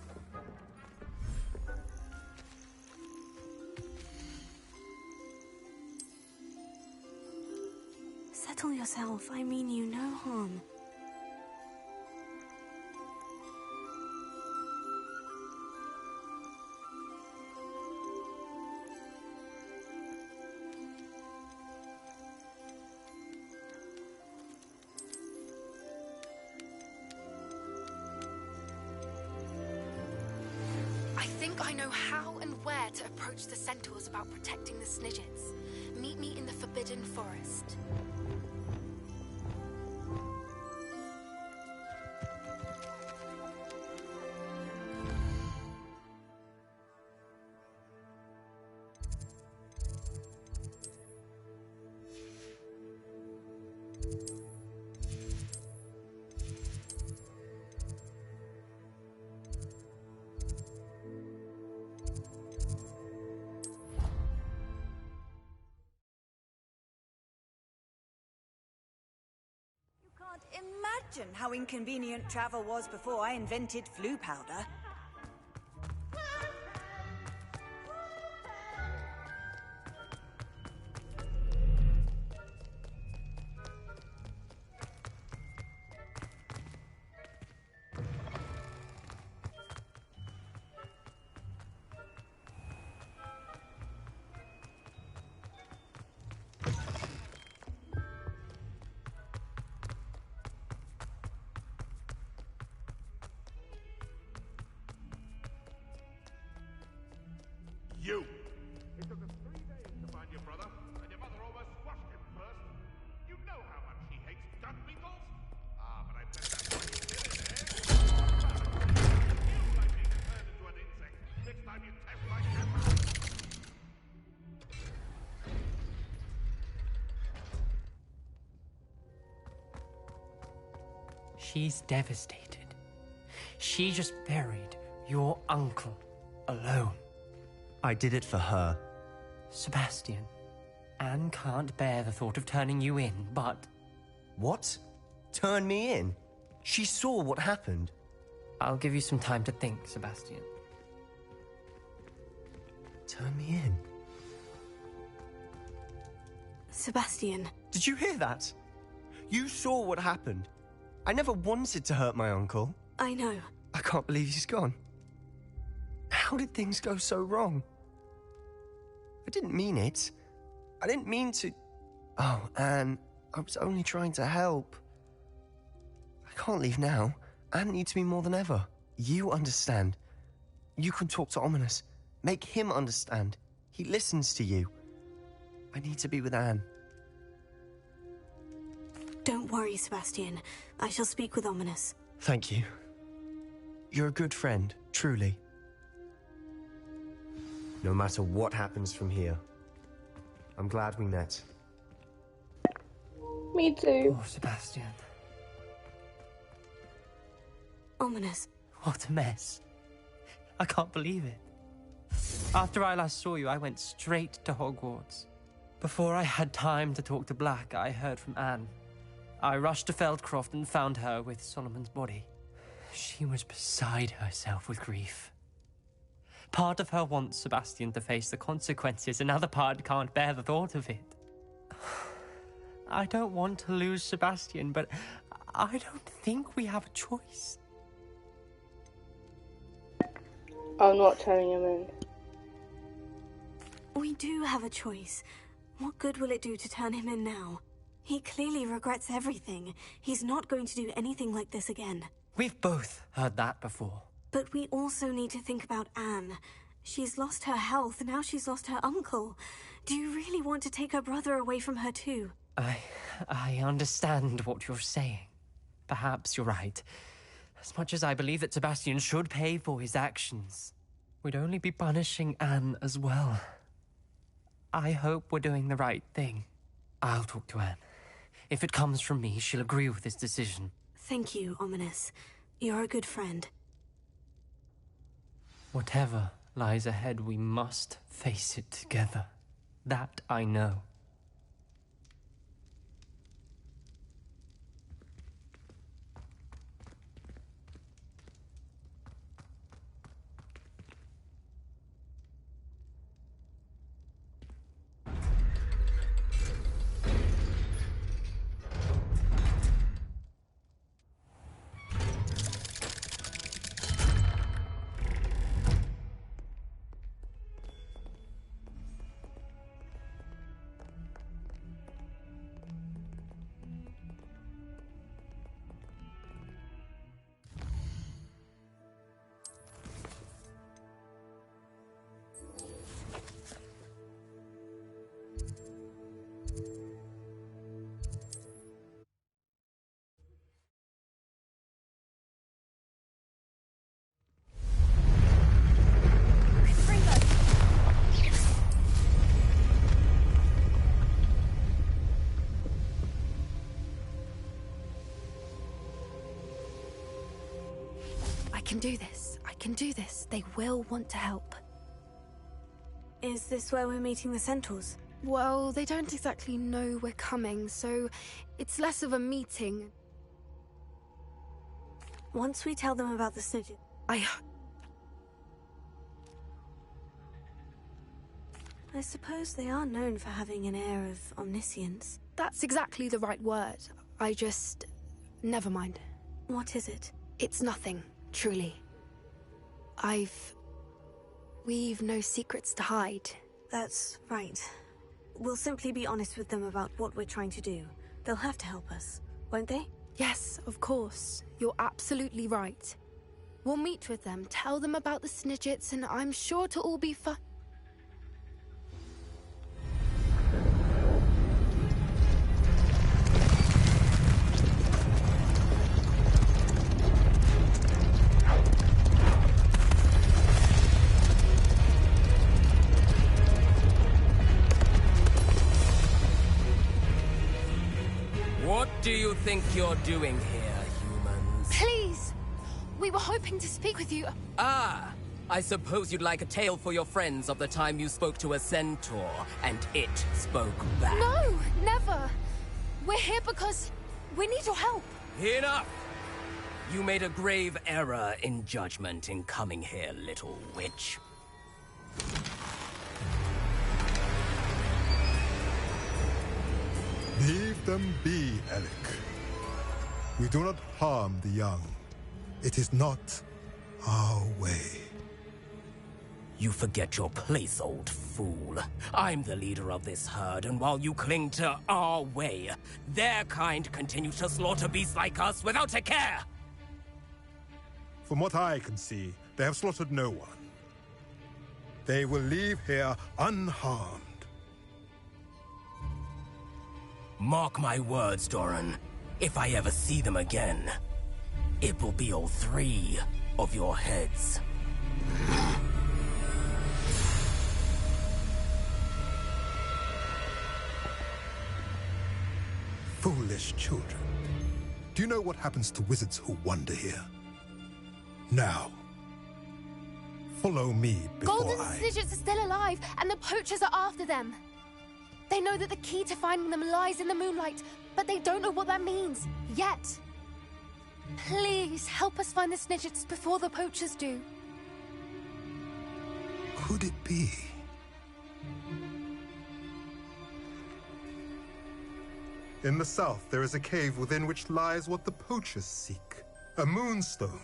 [SPEAKER 2] Settle yourself. I mean you no harm. I think I know how and where to approach the centaurs about protecting the Snidgets. Meet me in the Forbidden Forest.
[SPEAKER 6] Imagine how inconvenient travel was before I invented flu powder.
[SPEAKER 4] You! It took us 3 days to find your brother, and your mother almost squashed him first. You know how much he hates dung beetles? Ah, but I bet that's what you did in there. You like being turned into an insect. Next time you test my camera.
[SPEAKER 8] She's devastated. She just buried your uncle alone.
[SPEAKER 9] I did it for her.
[SPEAKER 8] Sebastian, Anne can't bear the thought of turning you in, but...
[SPEAKER 9] What? Turn me in? She saw what happened.
[SPEAKER 8] I'll give you some time to think, Sebastian.
[SPEAKER 9] Turn me in?
[SPEAKER 2] Sebastian.
[SPEAKER 9] Did you hear that? You saw what happened. I never wanted to hurt my uncle.
[SPEAKER 2] I know.
[SPEAKER 9] I can't believe he's gone. How did things go so wrong? I didn't mean it. I didn't mean to... Oh, Anne, I was only trying to help. I can't leave now. Anne needs me more than ever. You understand. You can talk to Ominous. Make him understand. He listens to you. I need to be with Anne.
[SPEAKER 2] Don't worry, Sebastian. I shall speak with Ominous.
[SPEAKER 9] Thank you. You're a good friend, truly. No matter what happens from here, I'm glad we met.
[SPEAKER 1] Me too.
[SPEAKER 8] Oh, Sebastian.
[SPEAKER 2] Ominous.
[SPEAKER 8] What a mess. I can't believe it. After I last saw you, I went straight to Hogwarts. Before I had time to talk to Black, I heard from Anne. I rushed to Feldcroft and found her with Solomon's body. She was beside herself with grief. Part of her wants Sebastian to face the consequences, another part can't bear the thought of it. I don't want to lose Sebastian, but I don't think we have a choice.
[SPEAKER 1] I'm not turning him in.
[SPEAKER 2] We do have a choice. What good will it do to turn him in now? He clearly regrets everything. He's not going to do anything like this again.
[SPEAKER 8] We've both heard that before.
[SPEAKER 2] But we also need to think about Anne. She's lost her health, now she's lost her uncle. Do you really want to take her brother away from her too?
[SPEAKER 8] I understand what you're saying. Perhaps you're right. As much as I believe that Sebastian should pay for his actions, we'd only be punishing Anne as well. I hope we're doing the right thing. I'll talk to Anne. If it comes from me, she'll agree with this decision.
[SPEAKER 2] Thank you, Ominous. You're a good friend.
[SPEAKER 8] Whatever lies ahead, we must face it together. That I know.
[SPEAKER 2] can do this. I can do this. They will want to help.
[SPEAKER 11] Is this where we're meeting the centaurs?
[SPEAKER 2] Well, they don't exactly know we're coming, so it's less of a meeting.
[SPEAKER 11] Once we tell them about the snidget... I suppose they are known for having an air of omniscience.
[SPEAKER 2] That's exactly the right word. Never mind.
[SPEAKER 11] What is it?
[SPEAKER 2] It's nothing, truly. We've no secrets to hide.
[SPEAKER 11] That's right. We'll simply be honest with them about what we're trying to do. They'll have to help us, won't they?
[SPEAKER 2] Yes, of course. You're absolutely right. We'll meet with them, tell them about the snidgets, and I'm sure to all be fine.
[SPEAKER 12] What do you think you're doing here, humans?
[SPEAKER 2] Please! We were hoping to speak with you.
[SPEAKER 12] Ah! I suppose you'd like a tale for your friends of the time you spoke to a centaur, and it spoke back.
[SPEAKER 2] No! Never! We're here because we need your help.
[SPEAKER 12] Enough! You made a grave error in judgment in coming here, little witch.
[SPEAKER 13] Leave them be, Alec. We do not harm the young. It is not our way.
[SPEAKER 12] You forget your place, old fool. I'm the leader of this herd, and while you cling to our way, their kind continue to slaughter beasts like us without a care!
[SPEAKER 13] From what I can see, they have slaughtered no one. They will leave here unharmed.
[SPEAKER 12] Mark my words, Doran. If I ever see them again, it will be all 3 of your heads.
[SPEAKER 13] Foolish children. Do you know what happens to wizards who wander here? Now, follow me before
[SPEAKER 2] Golden snidgets are still alive, and the poachers are after them. They know that the key to finding them lies in the moonlight, but they don't know what that means, yet. Please, help us find the snidgets before the poachers do.
[SPEAKER 13] Could it be? In the south, there is a cave within which lies what the poachers seek. A moonstone.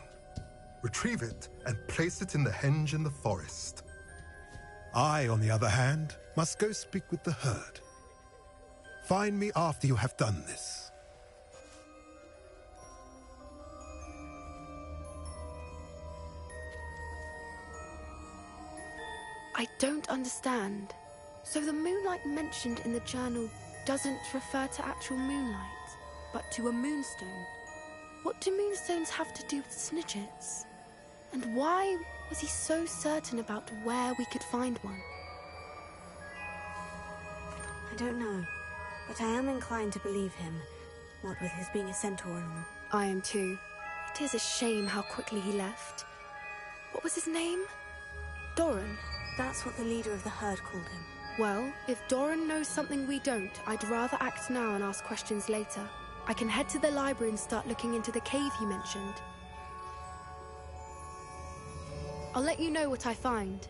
[SPEAKER 13] Retrieve it and place it in the henge in the forest. I, on the other hand, must go speak with the herd. Find me after you have done this.
[SPEAKER 2] I don't understand. So the moonlight mentioned in the journal doesn't refer to actual moonlight, but to a moonstone. What do moonstones have to do with snidgets? And why was he so certain about where we could find one?
[SPEAKER 11] I don't know, but I am inclined to believe him, what with his being a centaur and all.
[SPEAKER 2] I am too. It is a shame how quickly he left. What was his name? Doran?
[SPEAKER 11] That's what the leader of the herd called him.
[SPEAKER 2] Well, if Doran knows something we don't, I'd rather act now and ask questions later. I can head to the library and start looking into the cave you mentioned. I'll let you know what I find.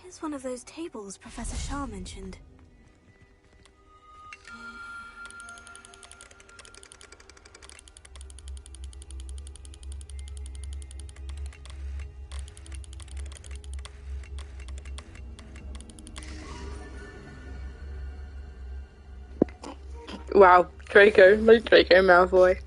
[SPEAKER 11] Here's one of those tables Professor Shah mentioned.
[SPEAKER 1] Wow, Draco, no Draco Malfoy.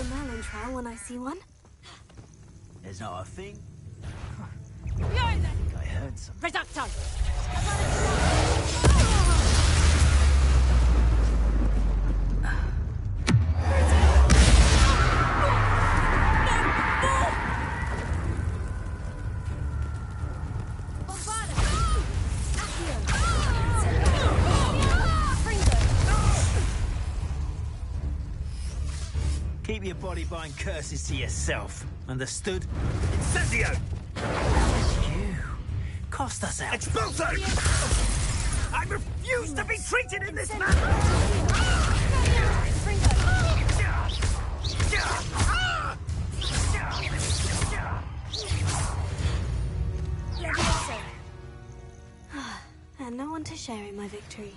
[SPEAKER 11] a Merlin trial when I see one.
[SPEAKER 14] There's not a thing.
[SPEAKER 5] Behind them!
[SPEAKER 14] I heard some.
[SPEAKER 5] Reducto!
[SPEAKER 14] Keep your body-bind curses to yourself. Understood? Incendio! You. Cost us out.
[SPEAKER 10] Expulso! I refuse to be treated in this manner!
[SPEAKER 11] And no one to share in my victory.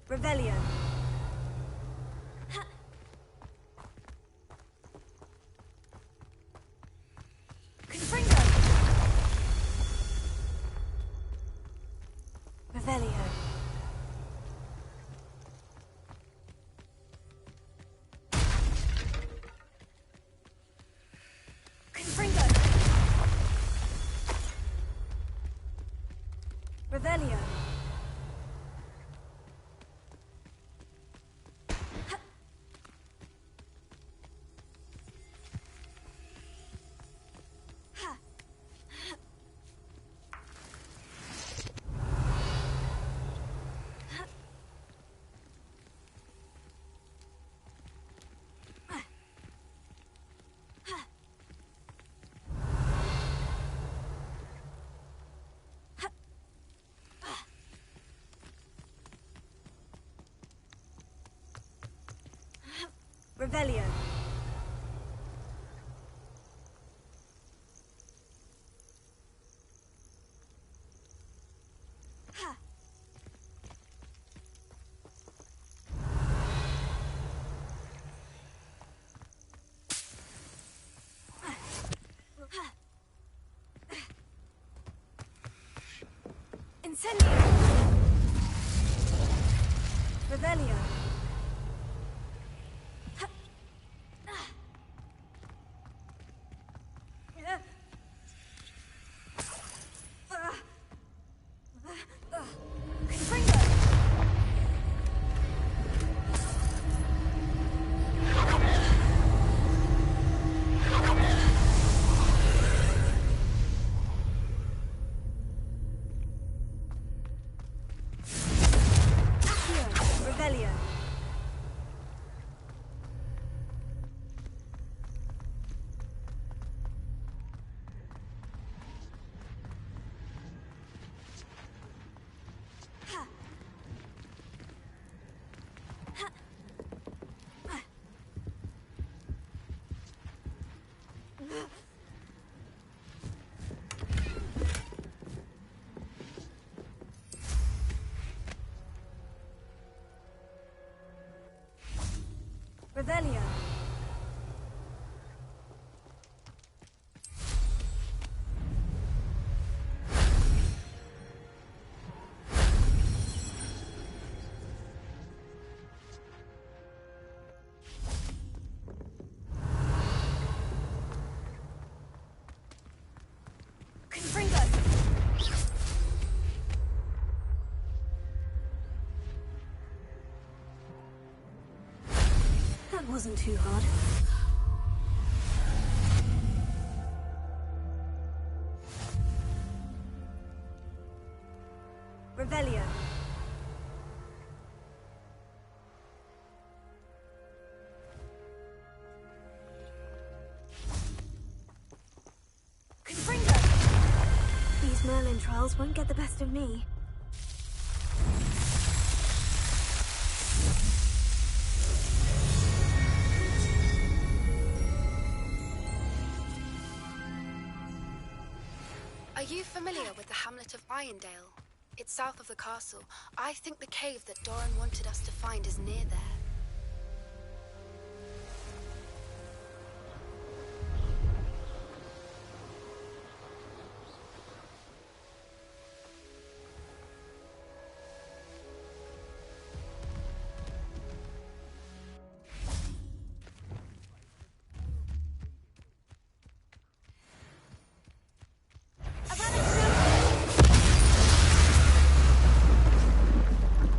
[SPEAKER 11] Revelio. Confringo. Revelio. Confringo. Revelio. Revelio. Incendio. Revelio. Revelio. Revelio. Confringo. That wasn't too hard. Revelio. Merlin trials won't get the best of me.
[SPEAKER 2] Are you familiar with the hamlet of Irondale? It's south of the castle. I think the cave that Doran wanted us to find is near there.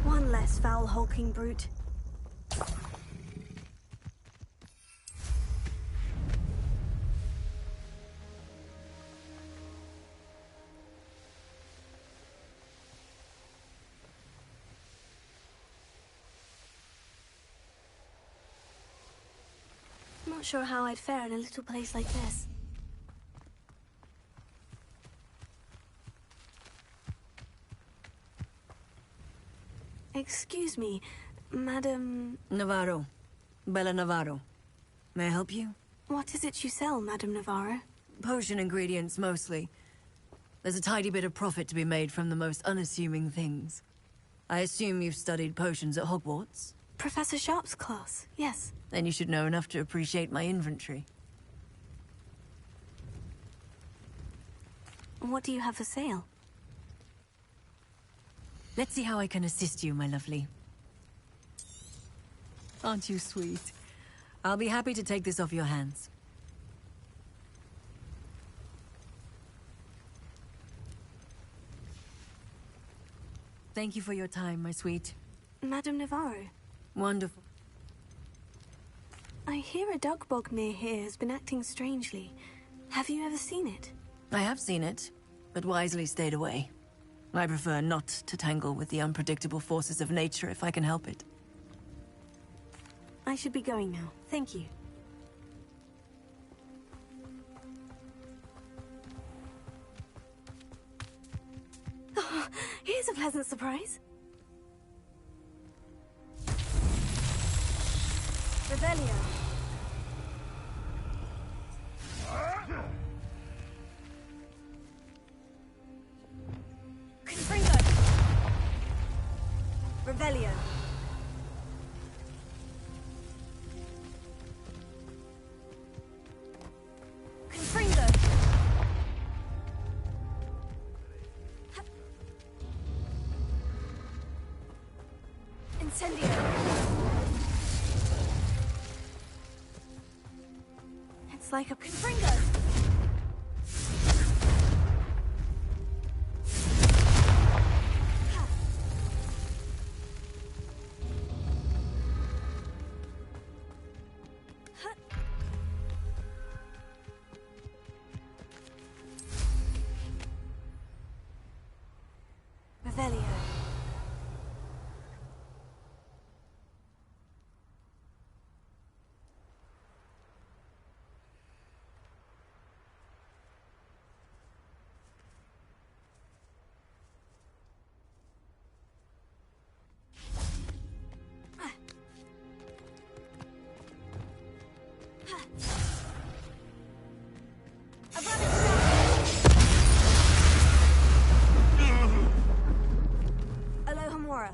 [SPEAKER 11] One less foul hulking brute. Not sure how I'd fare in a little place like this. Excuse me, Madam...
[SPEAKER 15] Navarro. Bella Navarro. May I help you?
[SPEAKER 11] What is it you sell, Madam Navarro?
[SPEAKER 15] Potion ingredients, mostly. There's a tidy bit of profit to be made from the most unassuming things. I assume you've studied potions at Hogwarts?
[SPEAKER 11] Professor Sharp's class, yes.
[SPEAKER 15] Then you should know enough to appreciate my inventory.
[SPEAKER 11] What do you have for sale?
[SPEAKER 15] Let's see how I can assist you, my lovely. Aren't you sweet? I'll be happy to take this off your hands. Thank you for your time, my sweet.
[SPEAKER 11] Madam Navarro.
[SPEAKER 15] Wonderful.
[SPEAKER 11] I hear a dug bog near here has been acting strangely. Have you ever seen it?
[SPEAKER 15] I have seen it, but wisely stayed away. I prefer not to tangle with the unpredictable forces of nature if I can help it.
[SPEAKER 11] I should be going now. Thank you. Oh, here's a pleasant surprise. Revelio. Confringo. Revelio. Confringo. Incendio. It's like a Confringo. Revelio. Alohomora.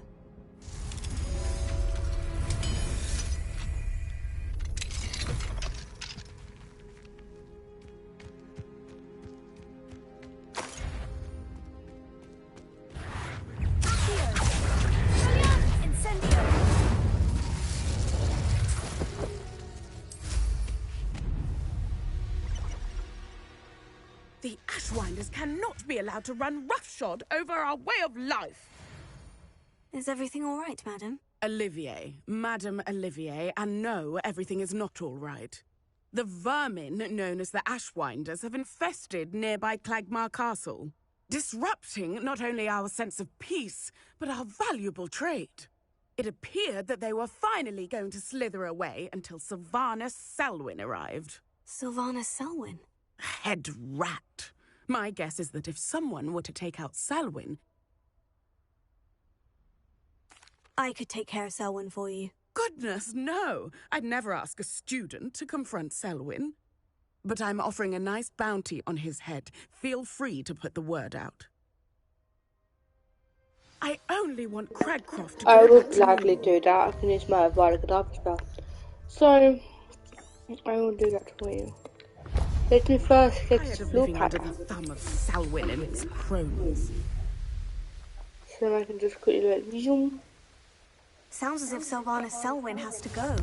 [SPEAKER 11] Incendio.
[SPEAKER 16] The Ashwinders cannot be allowed to run roughshod over our way of life.
[SPEAKER 11] Is everything all right, madam?
[SPEAKER 16] Olivier, Madame Olivier, and no, everything is not all right. The vermin known as the Ashwinders have infested nearby Clagmar Castle, disrupting not only our sense of peace, but our valuable trade. It appeared that they were finally going to slither away until Sylvanus Selwyn arrived.
[SPEAKER 11] Sylvanus Selwyn?
[SPEAKER 16] Head rat. My guess is that if someone were to take out Selwyn...
[SPEAKER 11] I could take care of Selwyn for you.
[SPEAKER 16] Goodness, no! I'd never ask a student to confront Selwyn. But I'm offering a nice bounty on his head. Feel free to put the word out. I only want Cragcroft to
[SPEAKER 1] I
[SPEAKER 16] go
[SPEAKER 1] would
[SPEAKER 16] back to
[SPEAKER 1] gladly
[SPEAKER 16] normal.
[SPEAKER 1] do that. I can use my Vargadava spell. So, I will do that for you. Let me first get
[SPEAKER 16] Tired
[SPEAKER 1] the
[SPEAKER 16] of
[SPEAKER 1] blue
[SPEAKER 16] living
[SPEAKER 1] pack.
[SPEAKER 16] under the thumb of Selwyn and his cronies.
[SPEAKER 1] So then I can just quickly like zoom.
[SPEAKER 11] Sounds as if Sylvanas Selwyn has to go.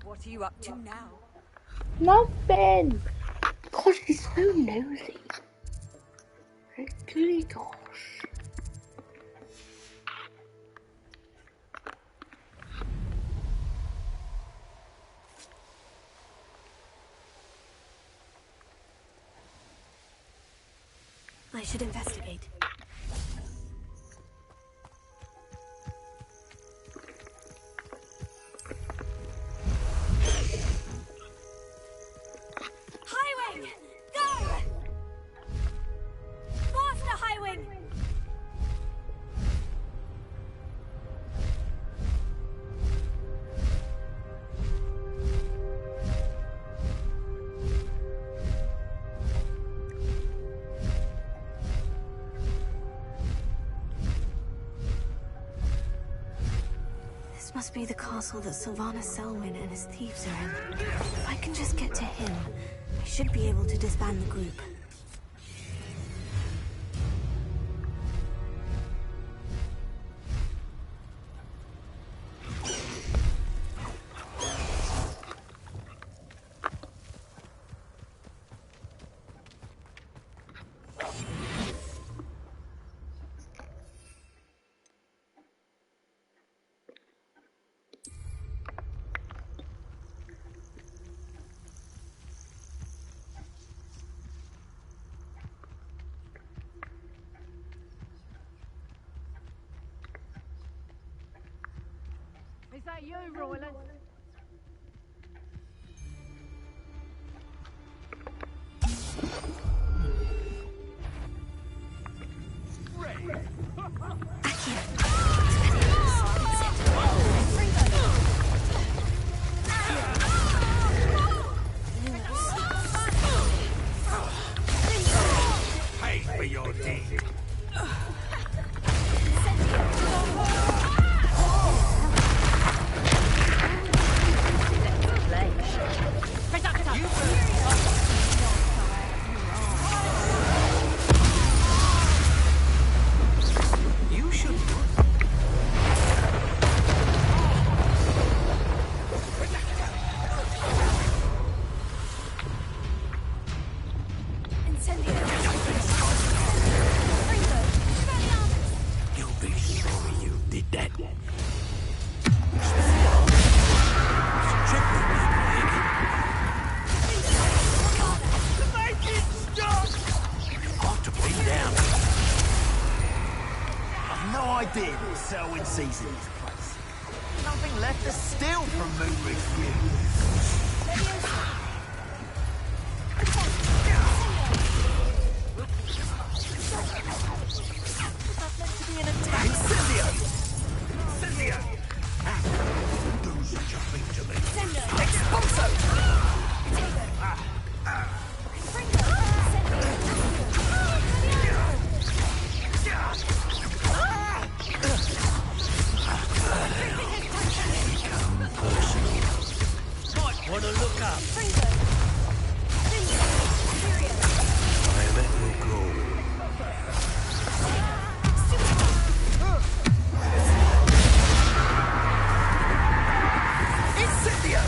[SPEAKER 6] What are you up to now?
[SPEAKER 1] Nothing! God, she's so nosy. Really gosh.
[SPEAKER 11] I should investigate. Highwing! Go! Faster, Highwing! This must be the castle that Sylvanas Selwyn and his thieves are in. If I can just get to him, I should be able to disband the group.
[SPEAKER 15] Is that you, Royland?
[SPEAKER 10] Pay for your deed.
[SPEAKER 3] You should.
[SPEAKER 10] You'll be sorry you did that. Ought to be down.
[SPEAKER 14] I've no idea what Selwyn sees in this place. Nothing left to steal from Moonridge View. Incendio! Incendio!
[SPEAKER 10] Do such a thing to me.
[SPEAKER 14] Expulso!
[SPEAKER 10] Might want to look up. I am at your call.
[SPEAKER 14] Incendio!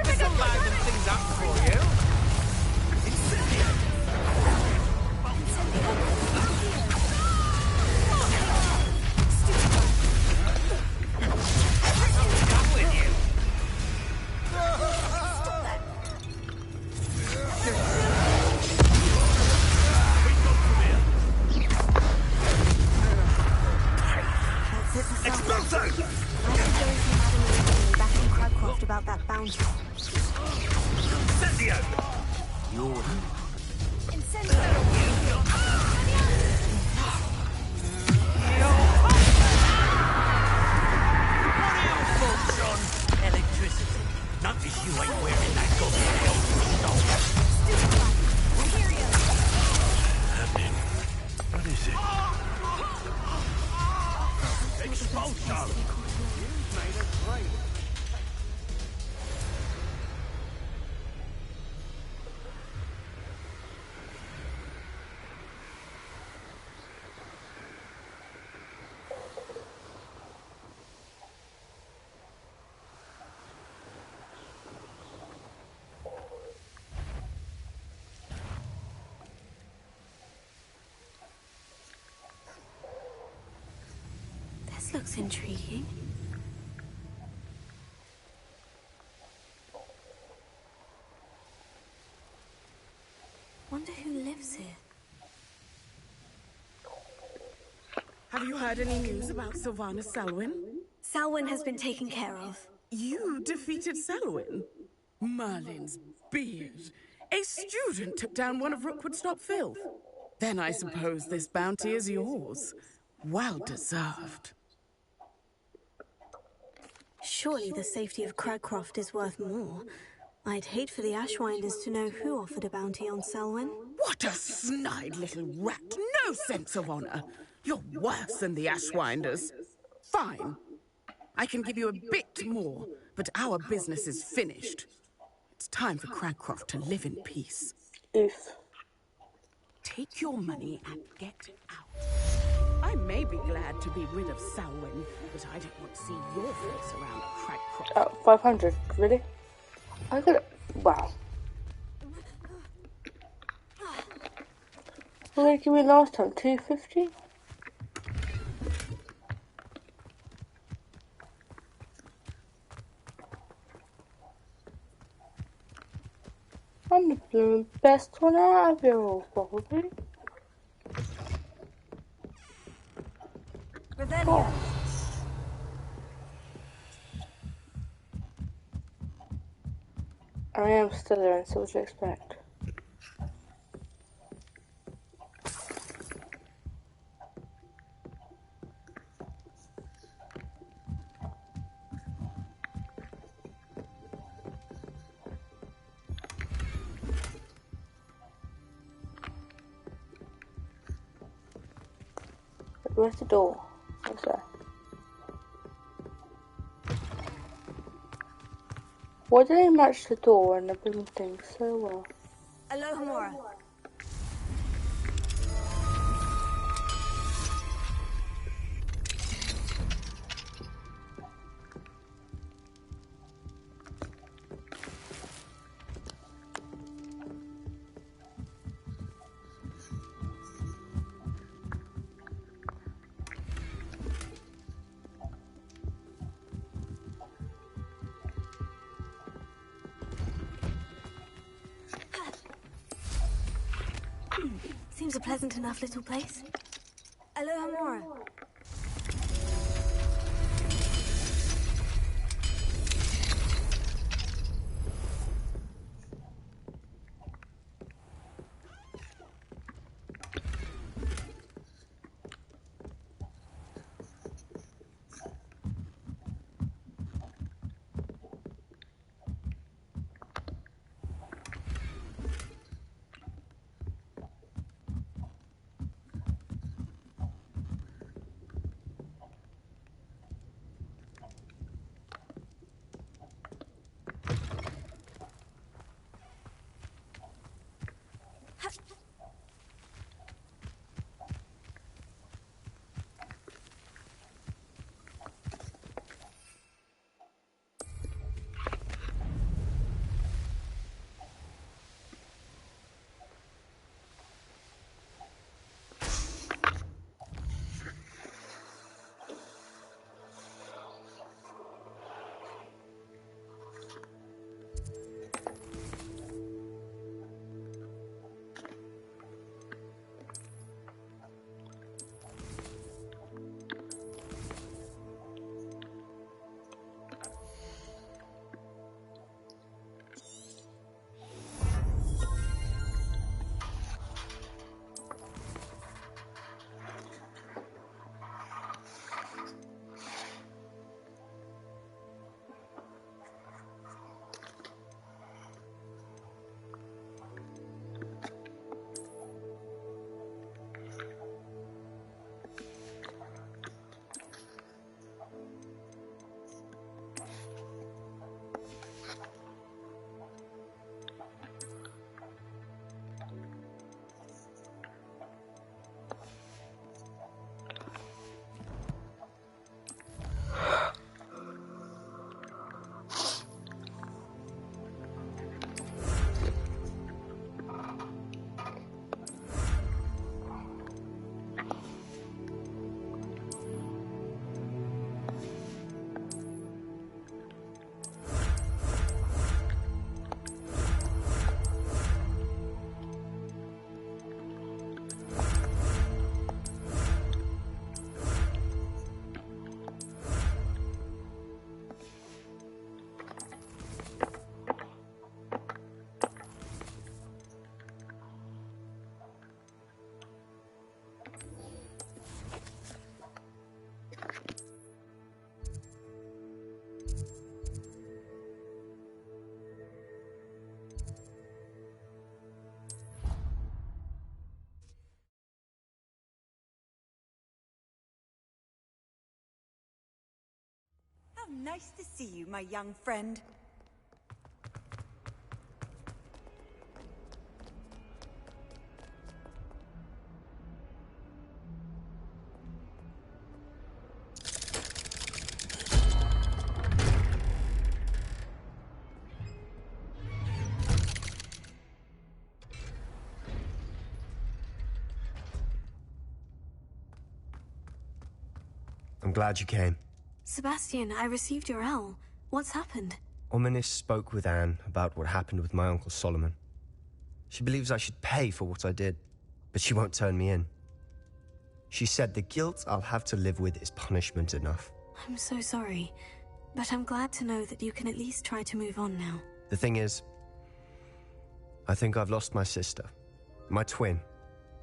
[SPEAKER 3] This'll liven things up for you. Come with you.
[SPEAKER 14] Expulso!
[SPEAKER 11] Back in Cragcroft Craycroft about that bounty.
[SPEAKER 14] Incendio! You're...
[SPEAKER 10] Electricity. Notice you ain't wearing that goddamn happening? What is it? Expulso!
[SPEAKER 4] You've made a great...
[SPEAKER 11] This looks intriguing. Wonder who lives here.
[SPEAKER 16] Have you heard any news about Sylvana Selwyn?
[SPEAKER 11] Selwyn has been taken care of.
[SPEAKER 16] You defeated Selwyn? Merlin's beard. A student took down one of Rookwood's top filth. Then I suppose this bounty is yours. Well deserved.
[SPEAKER 11] Surely the safety of Cragcroft is worth more. I'd hate for the Ashwinders to know who offered a bounty on Selwyn.
[SPEAKER 16] What a snide little rat! No sense of honor! You're worse than the Ashwinders. Fine. I can give you a bit more, but our business is finished. It's time for Cragcroft to live in peace. Take your money and get out. I may be glad to be rid of Selwyn, but I don't want to see your face around Cragcroft.
[SPEAKER 1] 500, really? I got it. Wow. What did you give me last time? 250? I'm the best one out of you all, probably.
[SPEAKER 11] Revelio.
[SPEAKER 1] I am still there, so what do you expect? Where's the door? What's that? Why do they match the door and the boom thing so well?
[SPEAKER 11] Alohomora. Seems a pleasant enough little place. Alohomora.
[SPEAKER 6] nice to see you, my young friend.
[SPEAKER 9] I'm glad you came.
[SPEAKER 11] Sebastian, I received your L. What's happened?
[SPEAKER 9] Ominis spoke with Anne about what happened with my Uncle Solomon. She believes I should pay for what I did, but she won't turn me in. She said the guilt I'll have to live with is punishment enough.
[SPEAKER 11] I'm so sorry, but I'm glad to know that you can at least try to move on now.
[SPEAKER 9] The thing is, I think I've lost my sister, my twin,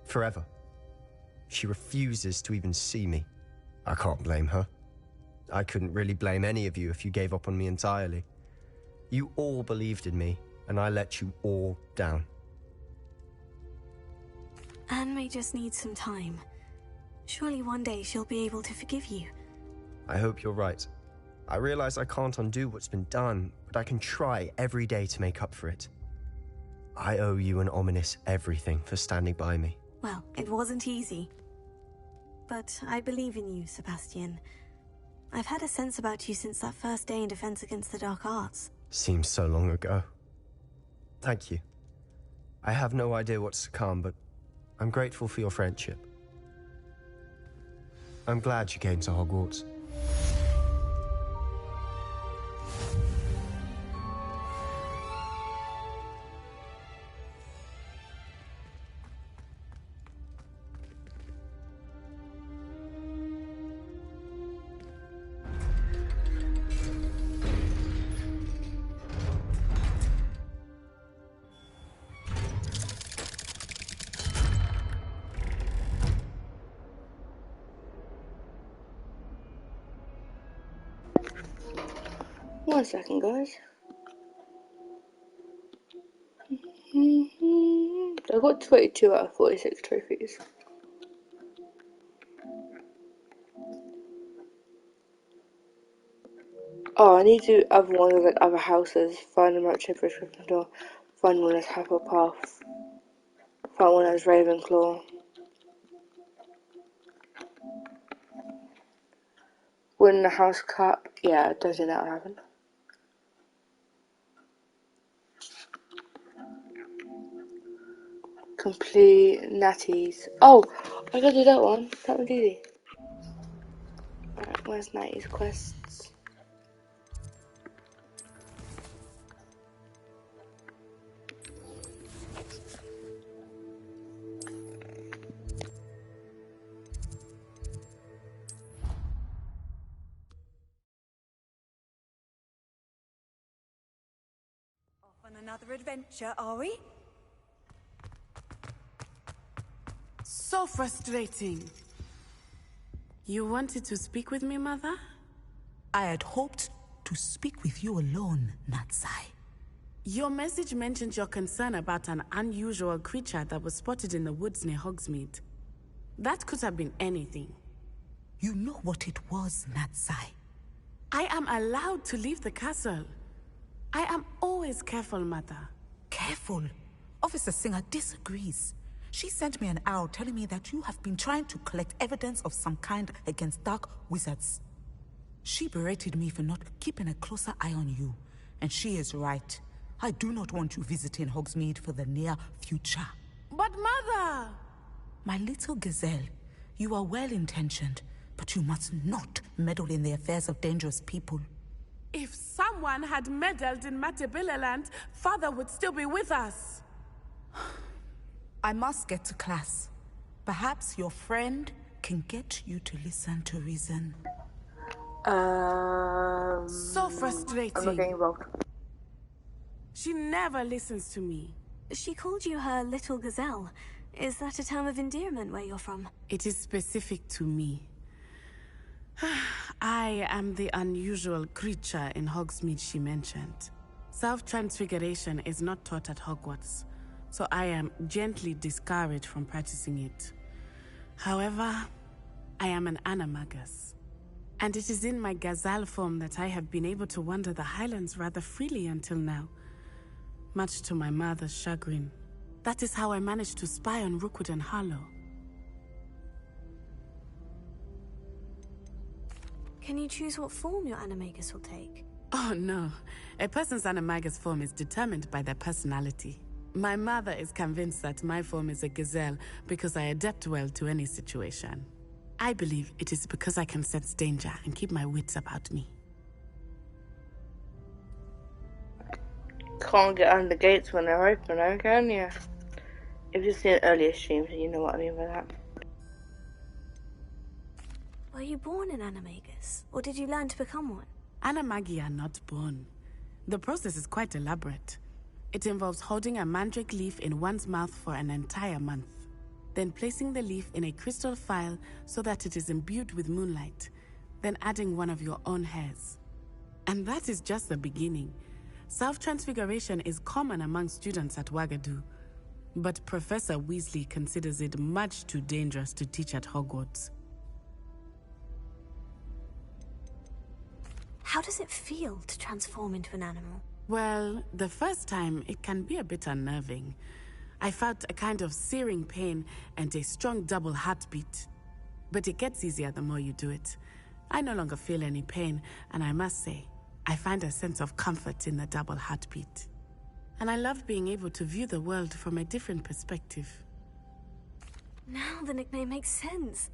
[SPEAKER 9] forever. She refuses to even see me. I can't blame her. I couldn't really blame any of you if you gave up on me entirely. You all believed in me, and I let you all down.
[SPEAKER 11] Anne may just need some time. Surely one day she'll be able to forgive you.
[SPEAKER 9] I hope you're right. I realize I can't undo what's been done, but I can try every day to make up for it. I owe you and Ominis everything for standing by me.
[SPEAKER 11] Well, it wasn't easy. But I believe in you, Sebastian. I've had a sense about you since that first day in Defense Against the Dark Arts.
[SPEAKER 9] Seems so long ago. Thank you. I have no idea what's to come, but I'm grateful for your friendship. I'm glad you came to Hogwarts.
[SPEAKER 1] One second, guys. I got 22 out of 46 trophies. Oh, I need to do other ones with like other houses. Find them at Chipper's Gryffindor. Find one as Hufflepuff. Find one as Ravenclaw. Win the House Cup. Yeah, I don't think that'll happen. Complete Natties. Oh, I gotta do that one. That one's easy. Alright, where's Natties quests?
[SPEAKER 6] Off on another adventure, are we?
[SPEAKER 16] So frustrating. You wanted to speak with me, Mother?
[SPEAKER 5] I had hoped to speak with you alone, Natsai.
[SPEAKER 16] Your message mentioned your concern about an unusual creature that was spotted in the woods near Hogsmeade. That could have been anything.
[SPEAKER 5] You know what it was, Natsai.
[SPEAKER 16] I am allowed to leave the castle. I am always careful, Mother.
[SPEAKER 5] Careful? Officer Singer disagrees. She sent me an owl telling me that you have been trying to collect evidence of some kind against dark wizards. She berated me for not keeping a closer eye on you, and she is right. I do not want you visiting Hogsmeade for the near future.
[SPEAKER 16] But Mother!
[SPEAKER 5] My little gazelle, you are well-intentioned, but you must not meddle in the affairs of dangerous people.
[SPEAKER 16] If someone had meddled in Matabeleland, Father would still be with us.
[SPEAKER 5] I must get to class. Perhaps your friend can get you to listen to reason.
[SPEAKER 16] So frustrating.
[SPEAKER 1] I'm not getting involved.
[SPEAKER 16] She never listens to me.
[SPEAKER 11] She called you her little gazelle. Is that a term of endearment where you're from?
[SPEAKER 16] It is specific to me. I am the unusual creature in Hogsmeade she mentioned. Self-transfiguration is not taught at Hogwarts, so I am gently discouraged from practicing it. However, I am an animagus. And it is in my gazelle form that I have been able to wander the highlands rather freely until now, much to my mother's chagrin. That is how I managed to spy on Rookwood and Harlow.
[SPEAKER 11] Can you choose what form your animagus will take?
[SPEAKER 16] Oh no, a person's animagus form is determined by their personality. My mother is convinced that my form is a gazelle because I adapt well to any situation. I believe it is because I can sense danger and keep my wits about me.
[SPEAKER 1] Can't get under gates when they're open, though, can you? If you've seen earlier streams, you know what I mean by that.
[SPEAKER 11] Were you born an animagus, or did you learn to become one?
[SPEAKER 16] Animagi are not born. The process is quite elaborate. It involves holding a mandrake leaf in one's mouth for an entire month, then placing the leaf in a crystal phial so that it is imbued with moonlight, then adding one of your own hairs. And that is just the beginning. Self-transfiguration is common among students at Wagadu, but Professor Weasley considers it much too dangerous to teach at Hogwarts.
[SPEAKER 11] How does it feel to transform into an animal?
[SPEAKER 16] Well, the first time it can be a bit unnerving. I felt a kind of searing pain and a strong double heartbeat. But it gets easier the more you do it. I no longer feel any pain, and I must say, I find a sense of comfort in the double heartbeat. And I love being able to view the world from a different perspective.
[SPEAKER 11] Now the nickname makes sense.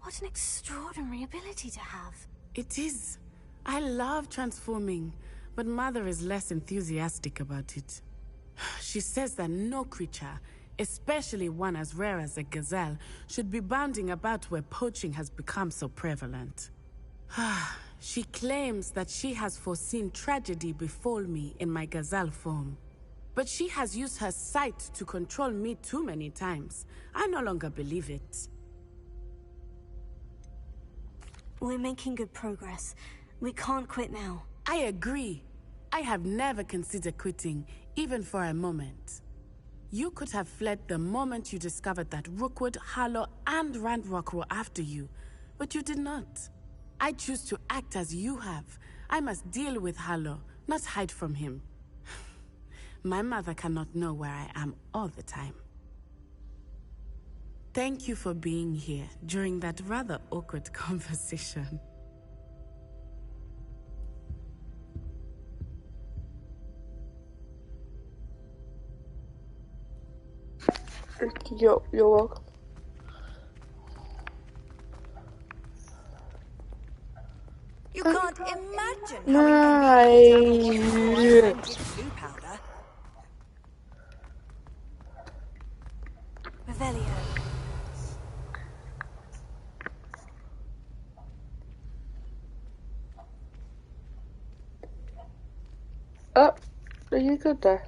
[SPEAKER 11] What an extraordinary ability to have.
[SPEAKER 16] It is. I love transforming, but Mother is less enthusiastic about it. She says that no creature, especially one as rare as a gazelle, should be bounding about where poaching has become so prevalent. She claims that she has foreseen tragedy befall me in my gazelle form. But she has used her sight to control me too many times. I no longer believe it.
[SPEAKER 11] We're making good progress. We can't quit now.
[SPEAKER 16] I agree. I have never considered quitting, even for a moment. You could have fled the moment you discovered that Rookwood, Harlow, and Ranrock were after you, but you did not. I choose to act as you have. I must deal with Harlow, not hide from him. My mother cannot know where I am all the time. Thank you for being here during that rather awkward conversation.
[SPEAKER 1] You're welcome.
[SPEAKER 5] You can't imagine
[SPEAKER 1] how
[SPEAKER 5] inconvenient blue powder.
[SPEAKER 11] Revelio.
[SPEAKER 1] Oh, are you good there?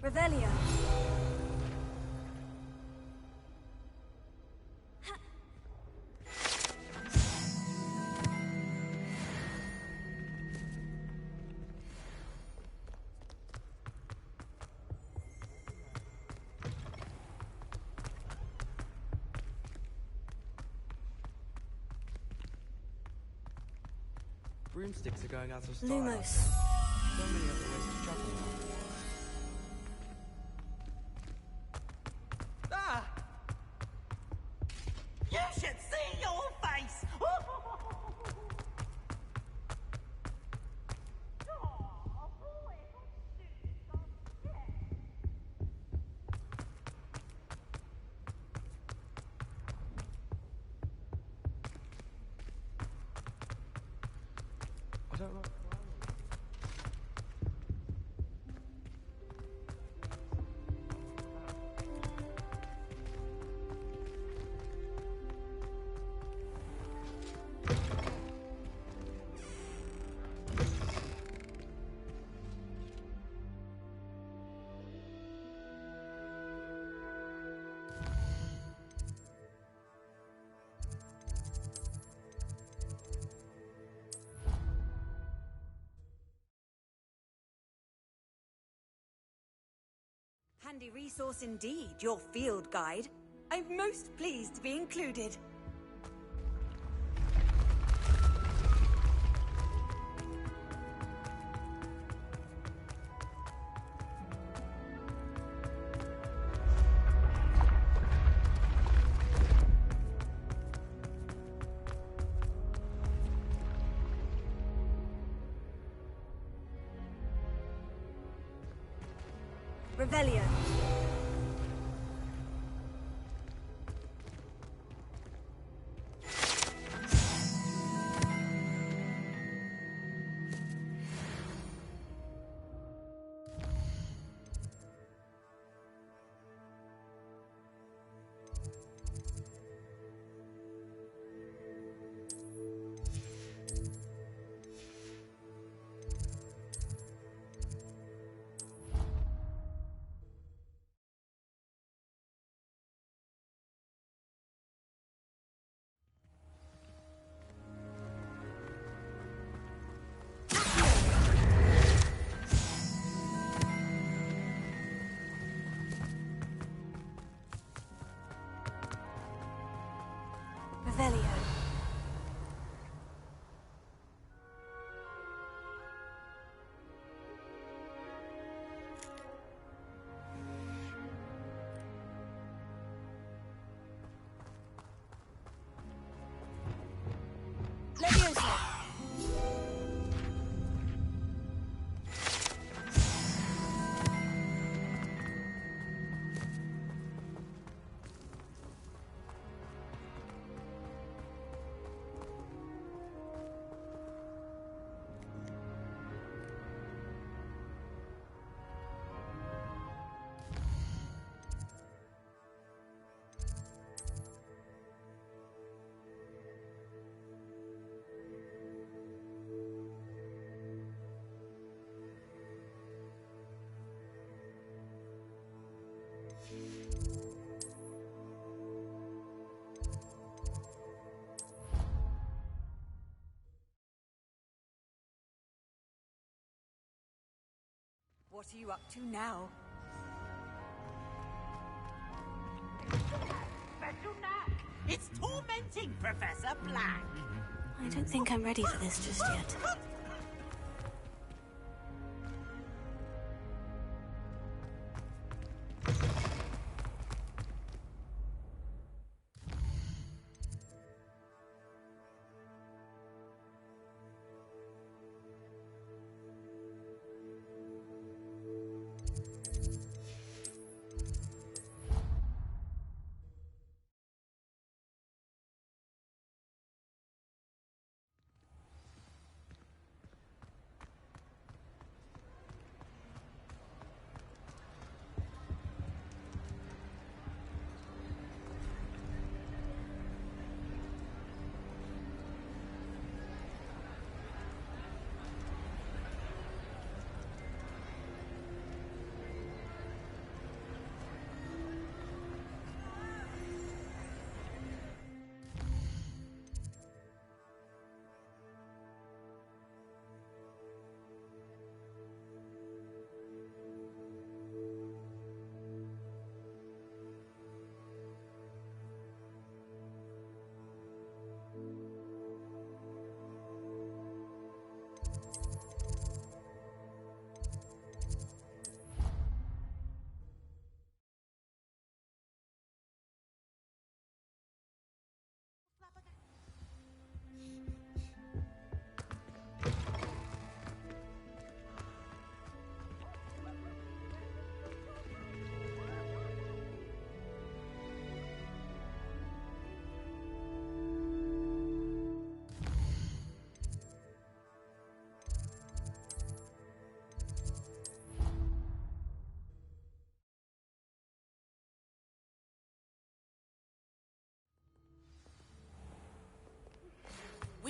[SPEAKER 17] Revelio.
[SPEAKER 18] Broomsticks are going out of style.
[SPEAKER 11] Lumos.
[SPEAKER 18] So many other ways to travel now.
[SPEAKER 5] Ah! You should see your face!
[SPEAKER 18] I don't know.
[SPEAKER 17] Handy resource indeed, your field guide. I'm most pleased to be included. Revelio. Revelio. Leviosa. What are you up to now?
[SPEAKER 5] It's tormenting, Professor Black!
[SPEAKER 11] I don't think I'm ready for this just yet.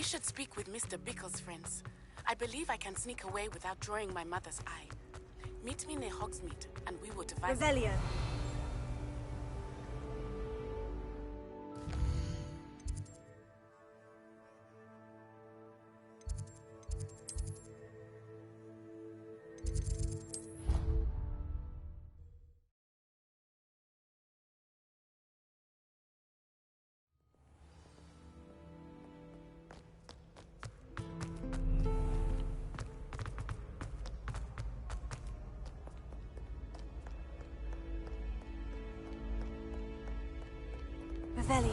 [SPEAKER 16] We should speak with Mr. Bickle's friends. I believe I can sneak away without drawing my mother's eye. Meet me near Hogsmeade, and we will devise...
[SPEAKER 11] Revelio. Revelio.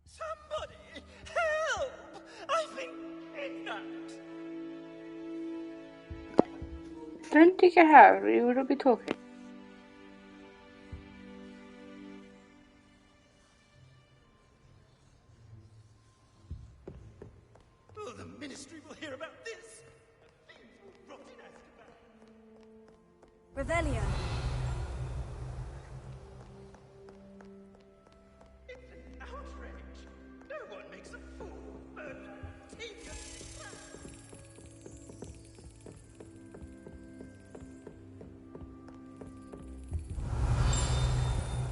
[SPEAKER 14] Somebody! Help! I've been kidnapped!
[SPEAKER 1] Don't take it out, you will not be talking.
[SPEAKER 14] Oh, the Ministry will hear about this! The things will rot in Azkaban!
[SPEAKER 11] Revelio.
[SPEAKER 14] It's an outrage! No one makes a fool of murder! Take us!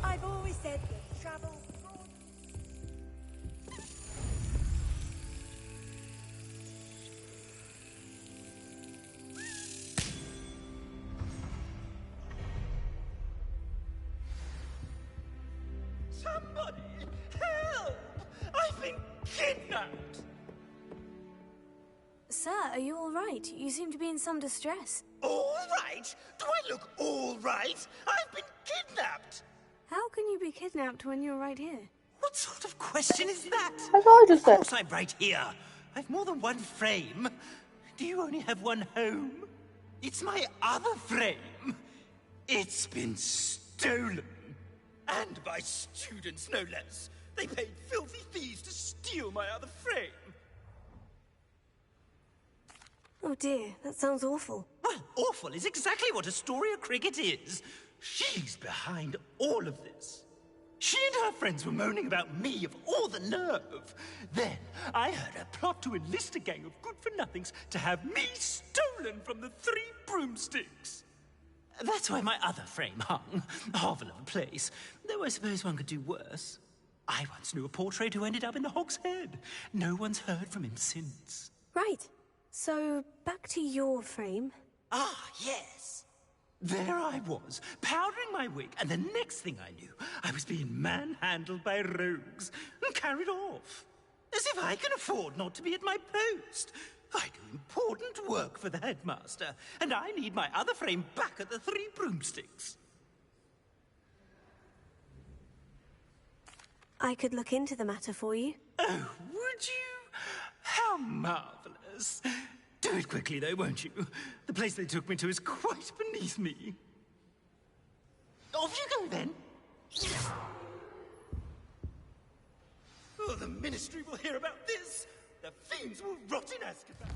[SPEAKER 17] I've always said that travel...
[SPEAKER 14] Somebody! Help! I've been kidnapped!
[SPEAKER 11] Sir, are you all right? You seem to be in some distress.
[SPEAKER 14] All right? Do I look all right? I've been kidnapped!
[SPEAKER 11] How can you be kidnapped when you're right here?
[SPEAKER 14] What sort of question is that?
[SPEAKER 1] That's all I just said.
[SPEAKER 14] Of course I'm right here. I've more than one frame. Do you only have one home? It's my other frame. It's been stolen. And by students, no less. They paid filthy thieves to steal my other frame.
[SPEAKER 11] Oh dear, that sounds awful.
[SPEAKER 14] Well, awful is exactly what Astoria Cricket is. She's behind all of this. She and her friends were moaning about me of all the nerve. Then I heard her plot to enlist a gang of good-for-nothings to have me stolen from the Three Broomsticks. That's why my other frame hung. A hovel of a place. Though I suppose one could do worse. I once knew a portrait who ended up in the Hog's Head. No one's heard from him since.
[SPEAKER 11] Right. So, back to your frame.
[SPEAKER 14] Ah, yes. There I was, powdering my wig, and the next thing I knew, I was being manhandled by rogues and carried off. As if I can afford not to be at my post. I do important work for the headmaster, and I need my other frame back at the Three Broomsticks.
[SPEAKER 11] I could look into the matter for you.
[SPEAKER 14] Oh, would you? How marvelous. Do it quickly, though, won't you? The place they took me to is quite beneath me. Off you go, then. Oh, the Ministry will hear about this. The fiends will rot in Azkaban.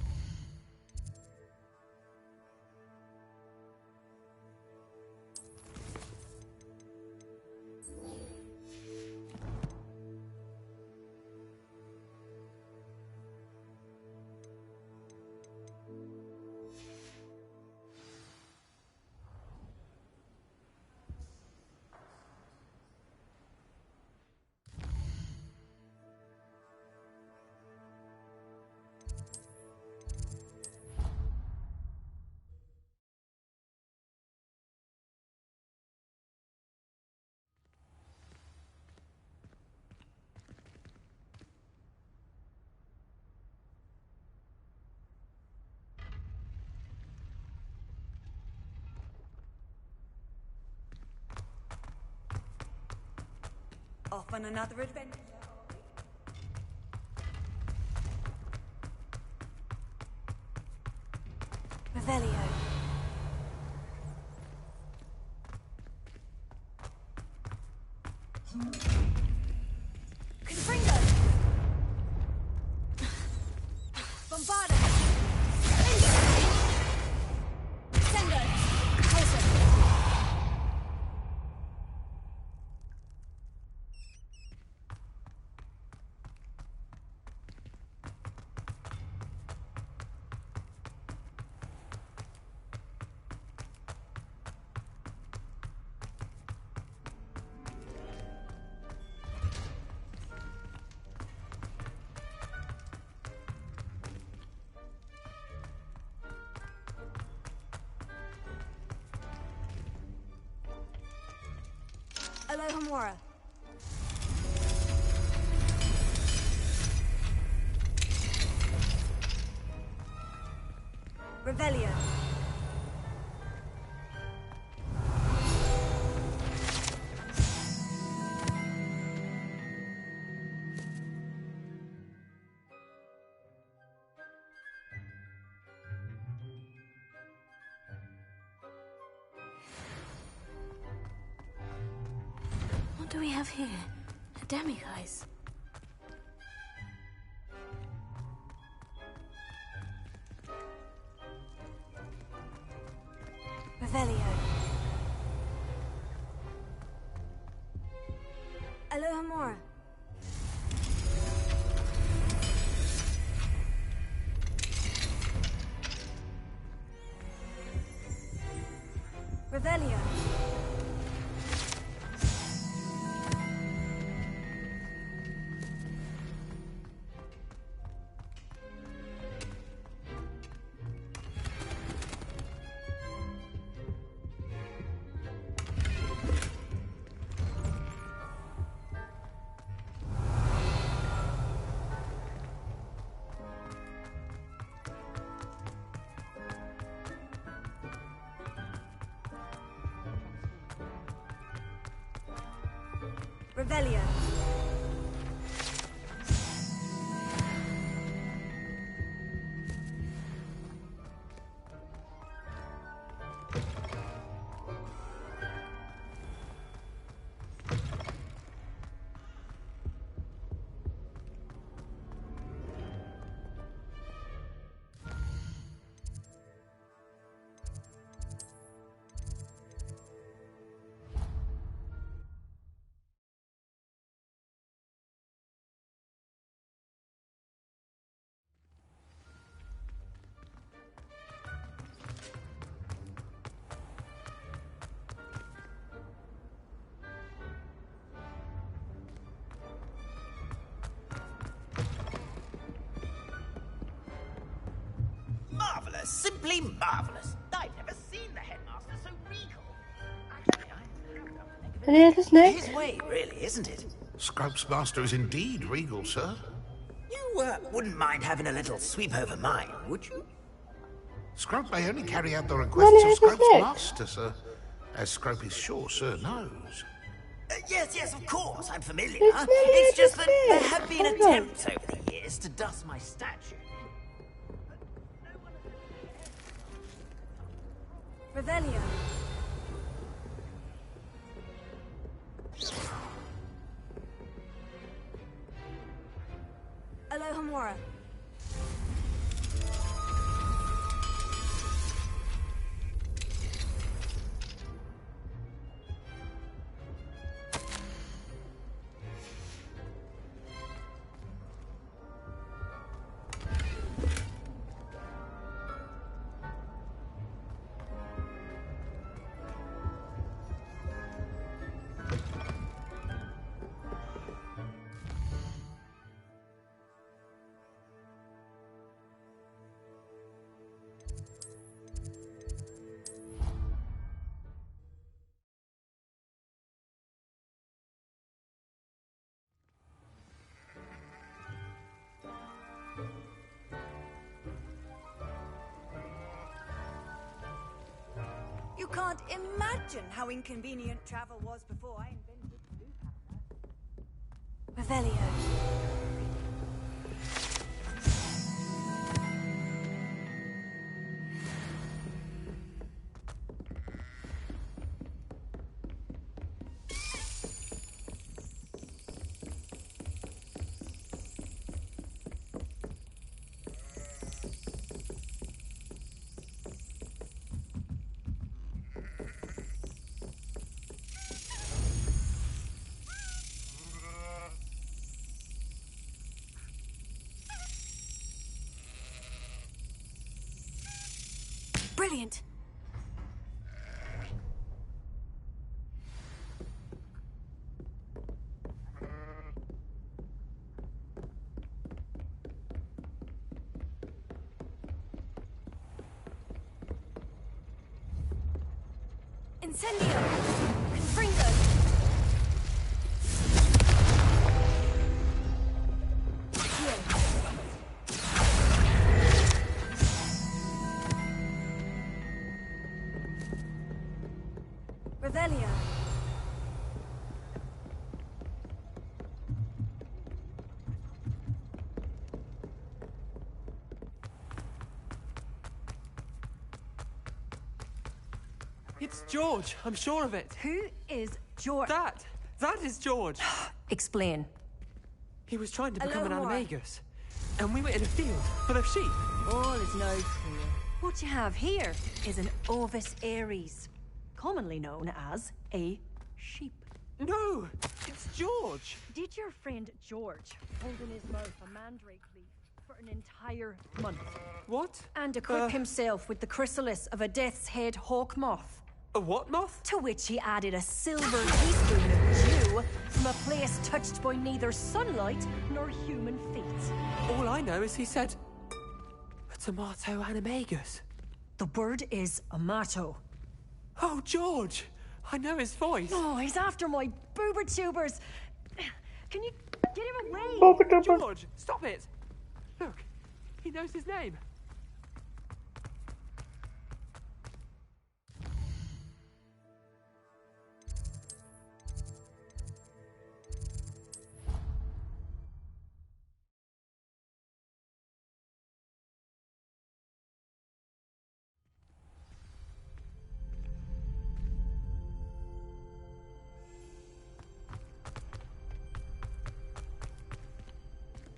[SPEAKER 17] Off on another adventure.
[SPEAKER 11] Revelio. Confringo! Bombarda! Sendo! Pulsar! Alohomora. Revelio. What do we have here? A demiguise. Revelio. Alohomora. Revelio. Revelio.
[SPEAKER 14] Marvellous, simply marvellous. I've never seen the headmaster so regal.
[SPEAKER 1] And here's the snake.
[SPEAKER 14] His way, really, isn't it?
[SPEAKER 4] Scrope's master is indeed regal, sir.
[SPEAKER 14] You wouldn't mind having a little sweep over mine, would you?
[SPEAKER 4] Scrope may only carry out the requests of Scrope's master, sir. As Scrope is sure sir knows.
[SPEAKER 14] Yes, of course, I'm familiar. It's just that there have been attempts over the years to dust my statue.
[SPEAKER 11] Revelio. Alohomora.
[SPEAKER 17] You can't imagine how inconvenient travel was before I invented the
[SPEAKER 11] Revelio. Brilliant. Incendio! Confringo! Revelio!
[SPEAKER 18] It's George, I'm sure of it.
[SPEAKER 15] Who is George?
[SPEAKER 18] That is George.
[SPEAKER 15] Explain.
[SPEAKER 18] He was trying to
[SPEAKER 15] Hello,
[SPEAKER 18] become an
[SPEAKER 15] Mora.
[SPEAKER 18] animagus. And we were in a field full of sheep.
[SPEAKER 15] All is now clear. What you have here is an Ovis Aries, commonly known as a sheep.
[SPEAKER 18] No, it's George.
[SPEAKER 15] Did your friend George hold in his mouth a mandrake leaf for an entire month?
[SPEAKER 18] What?
[SPEAKER 15] And equip himself with the chrysalis of a death's head hawk moth?
[SPEAKER 18] A what moth?
[SPEAKER 15] To which he added a silver teaspoon of dew from a place touched by neither sunlight nor human feet.
[SPEAKER 18] All I know is he said, a tomato animagus.
[SPEAKER 15] The word is amato.
[SPEAKER 18] Oh, George! I know his voice.
[SPEAKER 15] Oh, he's after my boober tubers. Can you get him away?
[SPEAKER 18] George, stop it! Look, he knows his name.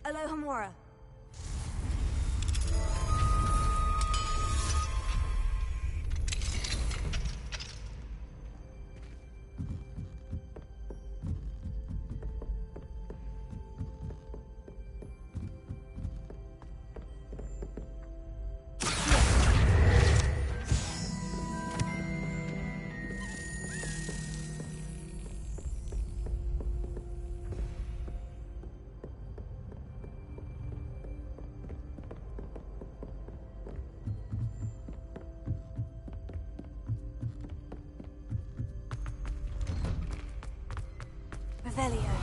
[SPEAKER 11] Alohomora. Revelio.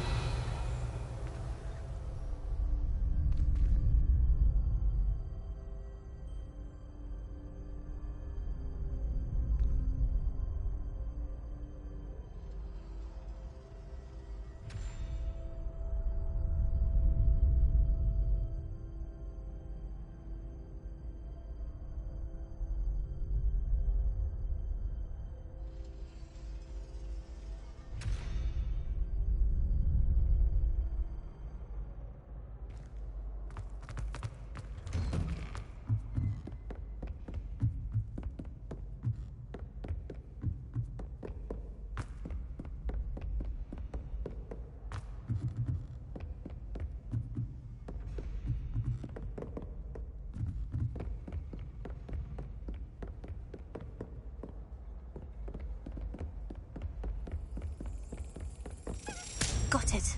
[SPEAKER 11] Got it.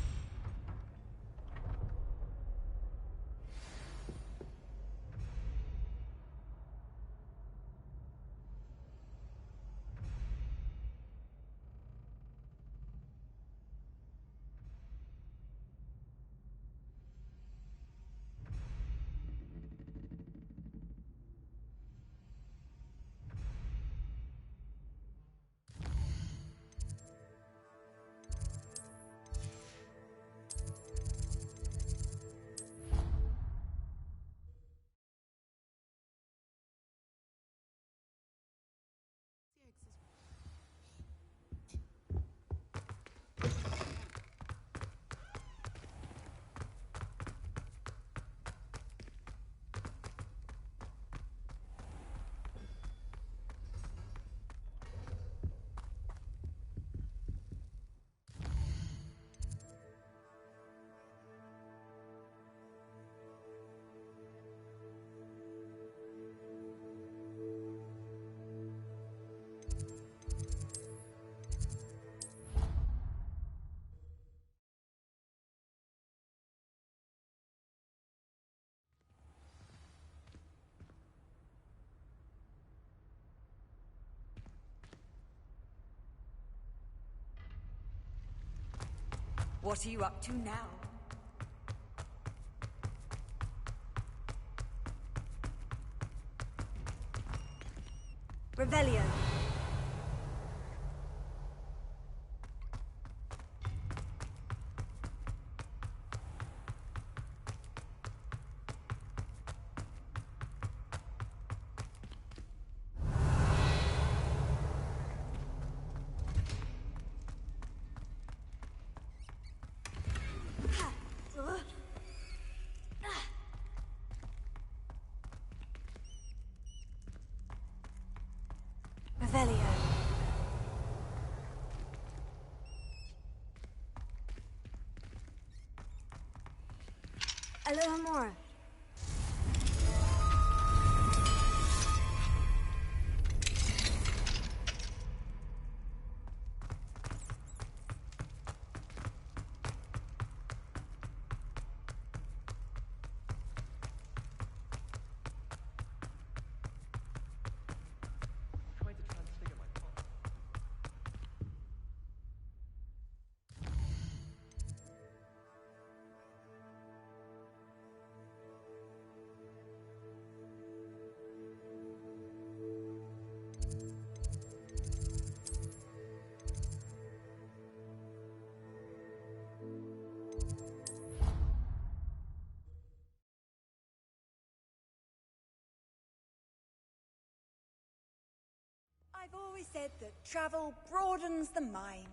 [SPEAKER 17] What are you up to now? Revelio. Revelio. Alohomora. I've always said that travel broadens the mind.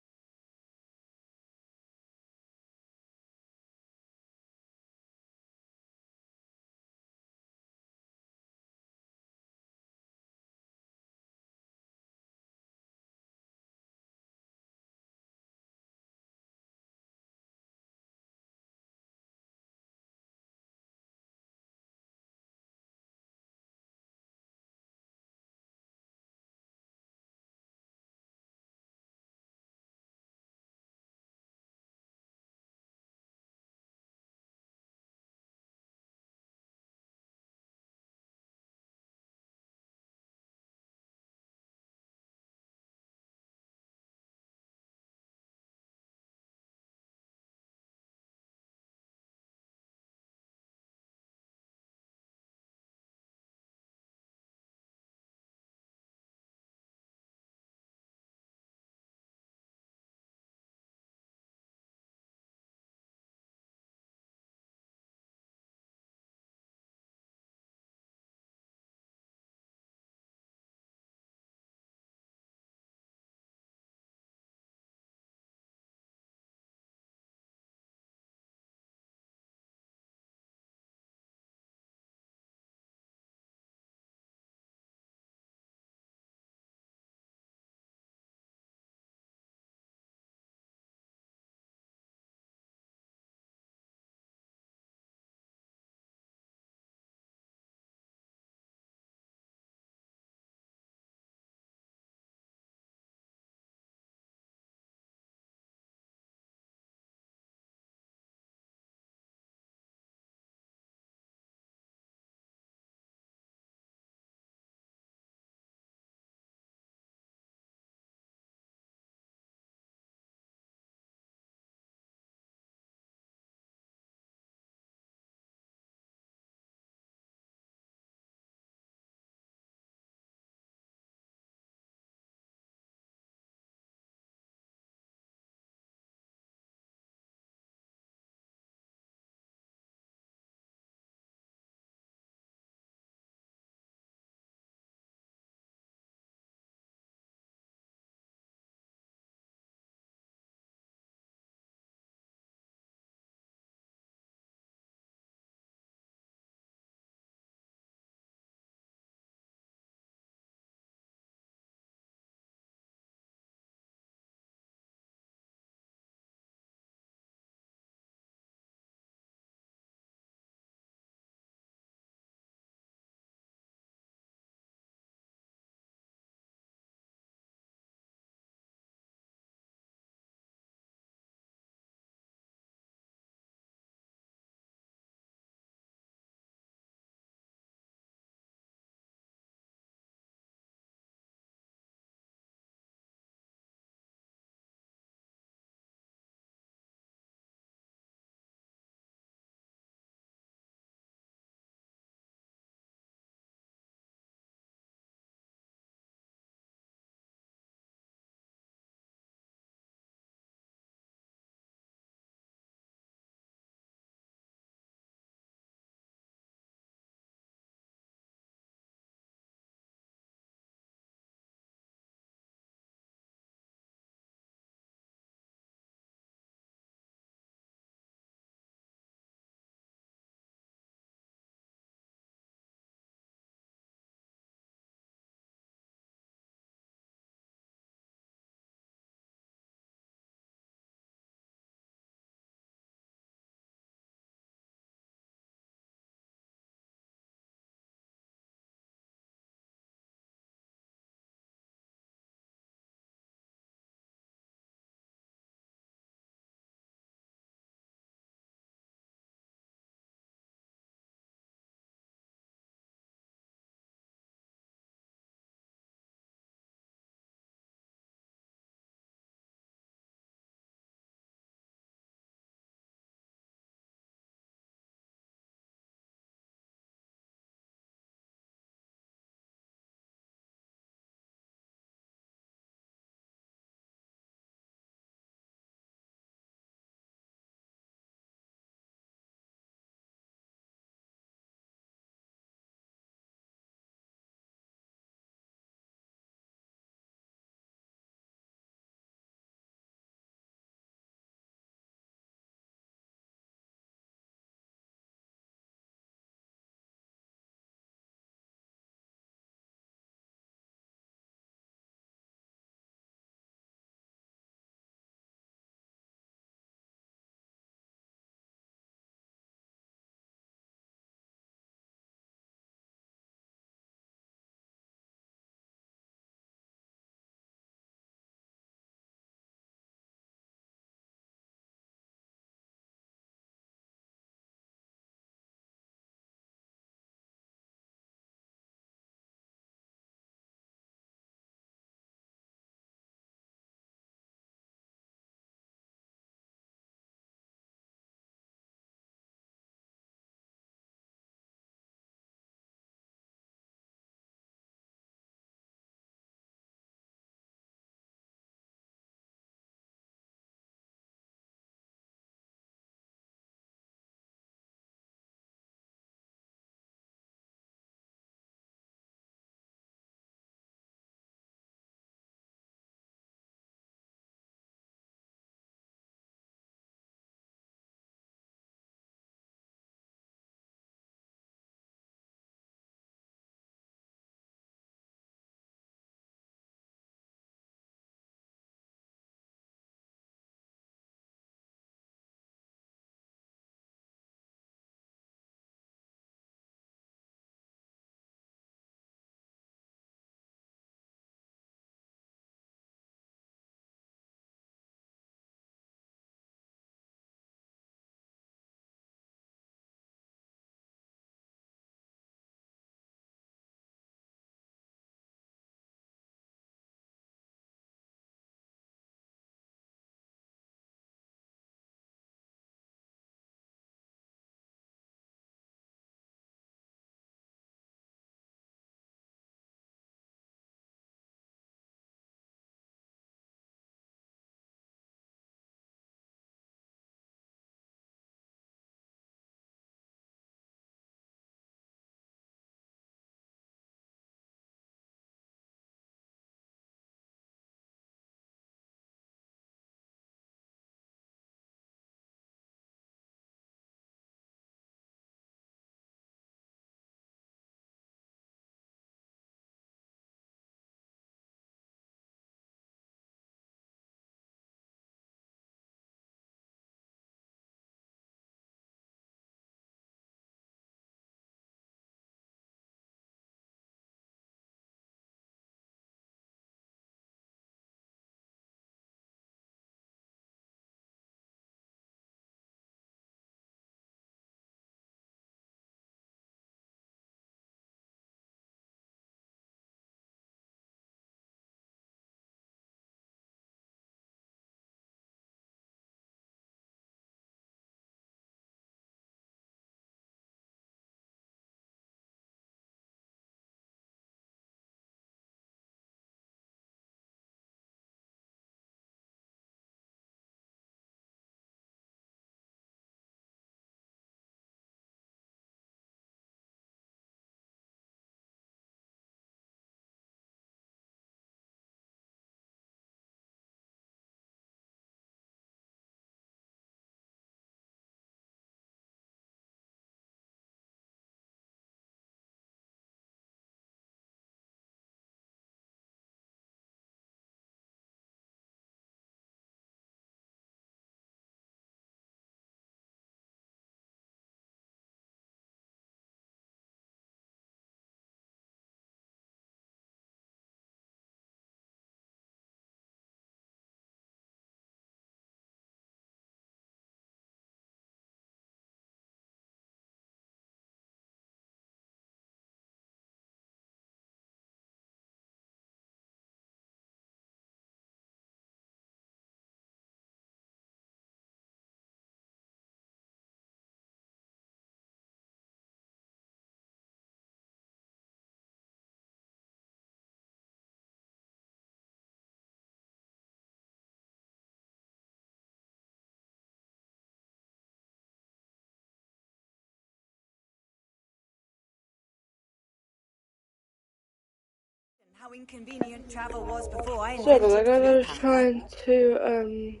[SPEAKER 17] how inconvenient travel was before I
[SPEAKER 1] So,
[SPEAKER 17] invented
[SPEAKER 1] like, I was
[SPEAKER 17] ClearPath.
[SPEAKER 1] trying to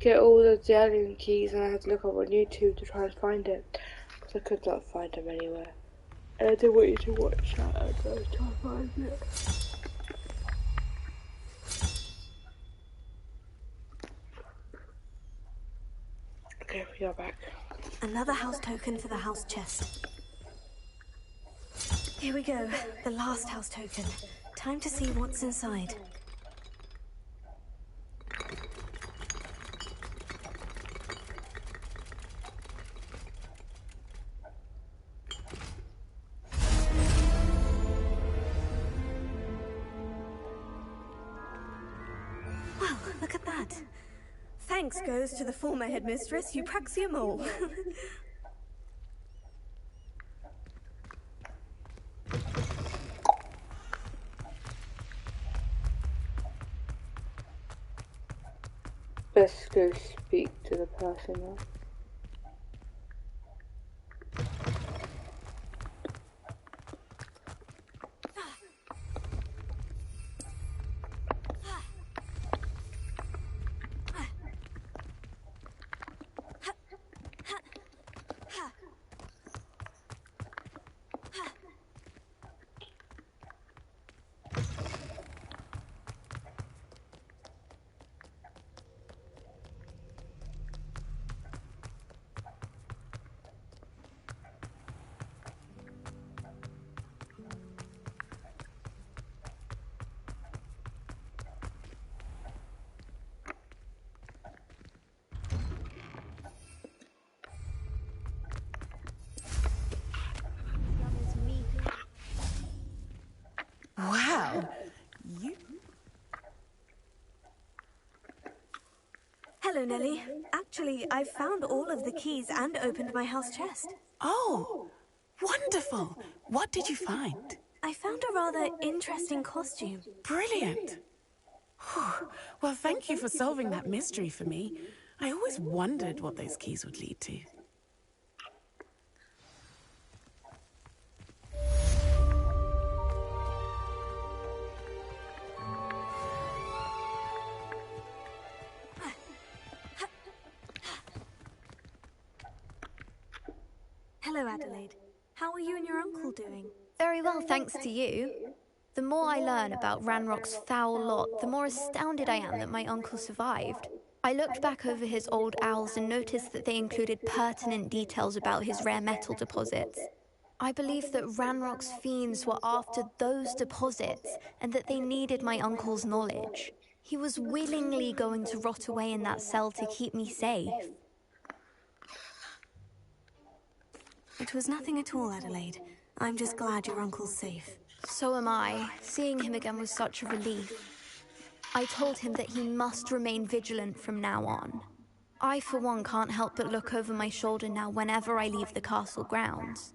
[SPEAKER 1] get all the alien keys, and I had to look up on YouTube to try and find it, because I could not find them anywhere. And I didn't want you to watch that, and I was trying to find it. Okay, we are back.
[SPEAKER 11] Another house token for the house chest. Here we go, the last house token. Time to see what's inside. Well, look at that. Thanks goes to the former headmistress, Eupraxia Mole.
[SPEAKER 1] Let's go speak to the person now.
[SPEAKER 16] Wow.
[SPEAKER 11] Hello, Nellie. Actually, I've found all of the keys and opened my house chest.
[SPEAKER 16] Oh, wonderful. What did you find?
[SPEAKER 11] I found a rather interesting costume.
[SPEAKER 16] Brilliant. Well, thank you for solving that mystery for me. I always wondered what those keys would lead to.
[SPEAKER 11] Hello, Adelaide. How are you and your uncle doing?
[SPEAKER 2] Very well, thanks to you. The more I learn about Ranrock's foul lot, the more astounded I am that my uncle survived. I looked back over his old owls and noticed that they included pertinent details about his rare metal deposits. I believe that Ranrock's fiends were after those deposits and that they needed my uncle's knowledge. He was willingly going to rot away in that cell to keep me safe.
[SPEAKER 11] It was nothing at all, Adelaide. I'm just glad your uncle's safe.
[SPEAKER 2] So am I. Seeing him again was such a relief. I told him that he must remain vigilant from now on. I, for one, can't help but look over my shoulder now whenever I leave the castle grounds.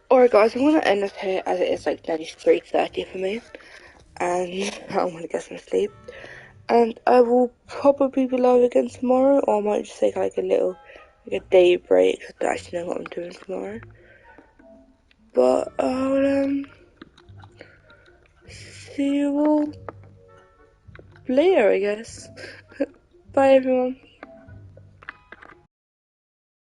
[SPEAKER 1] Alright guys, I'm going to end this here as it is like nearly 3:30 for me. And I'm going to get some sleep. And I will probably be live again tomorrow, or I might just take like a day break. I don't actually know what I'm doing tomorrow. But I'll see you all later, I guess. Bye everyone.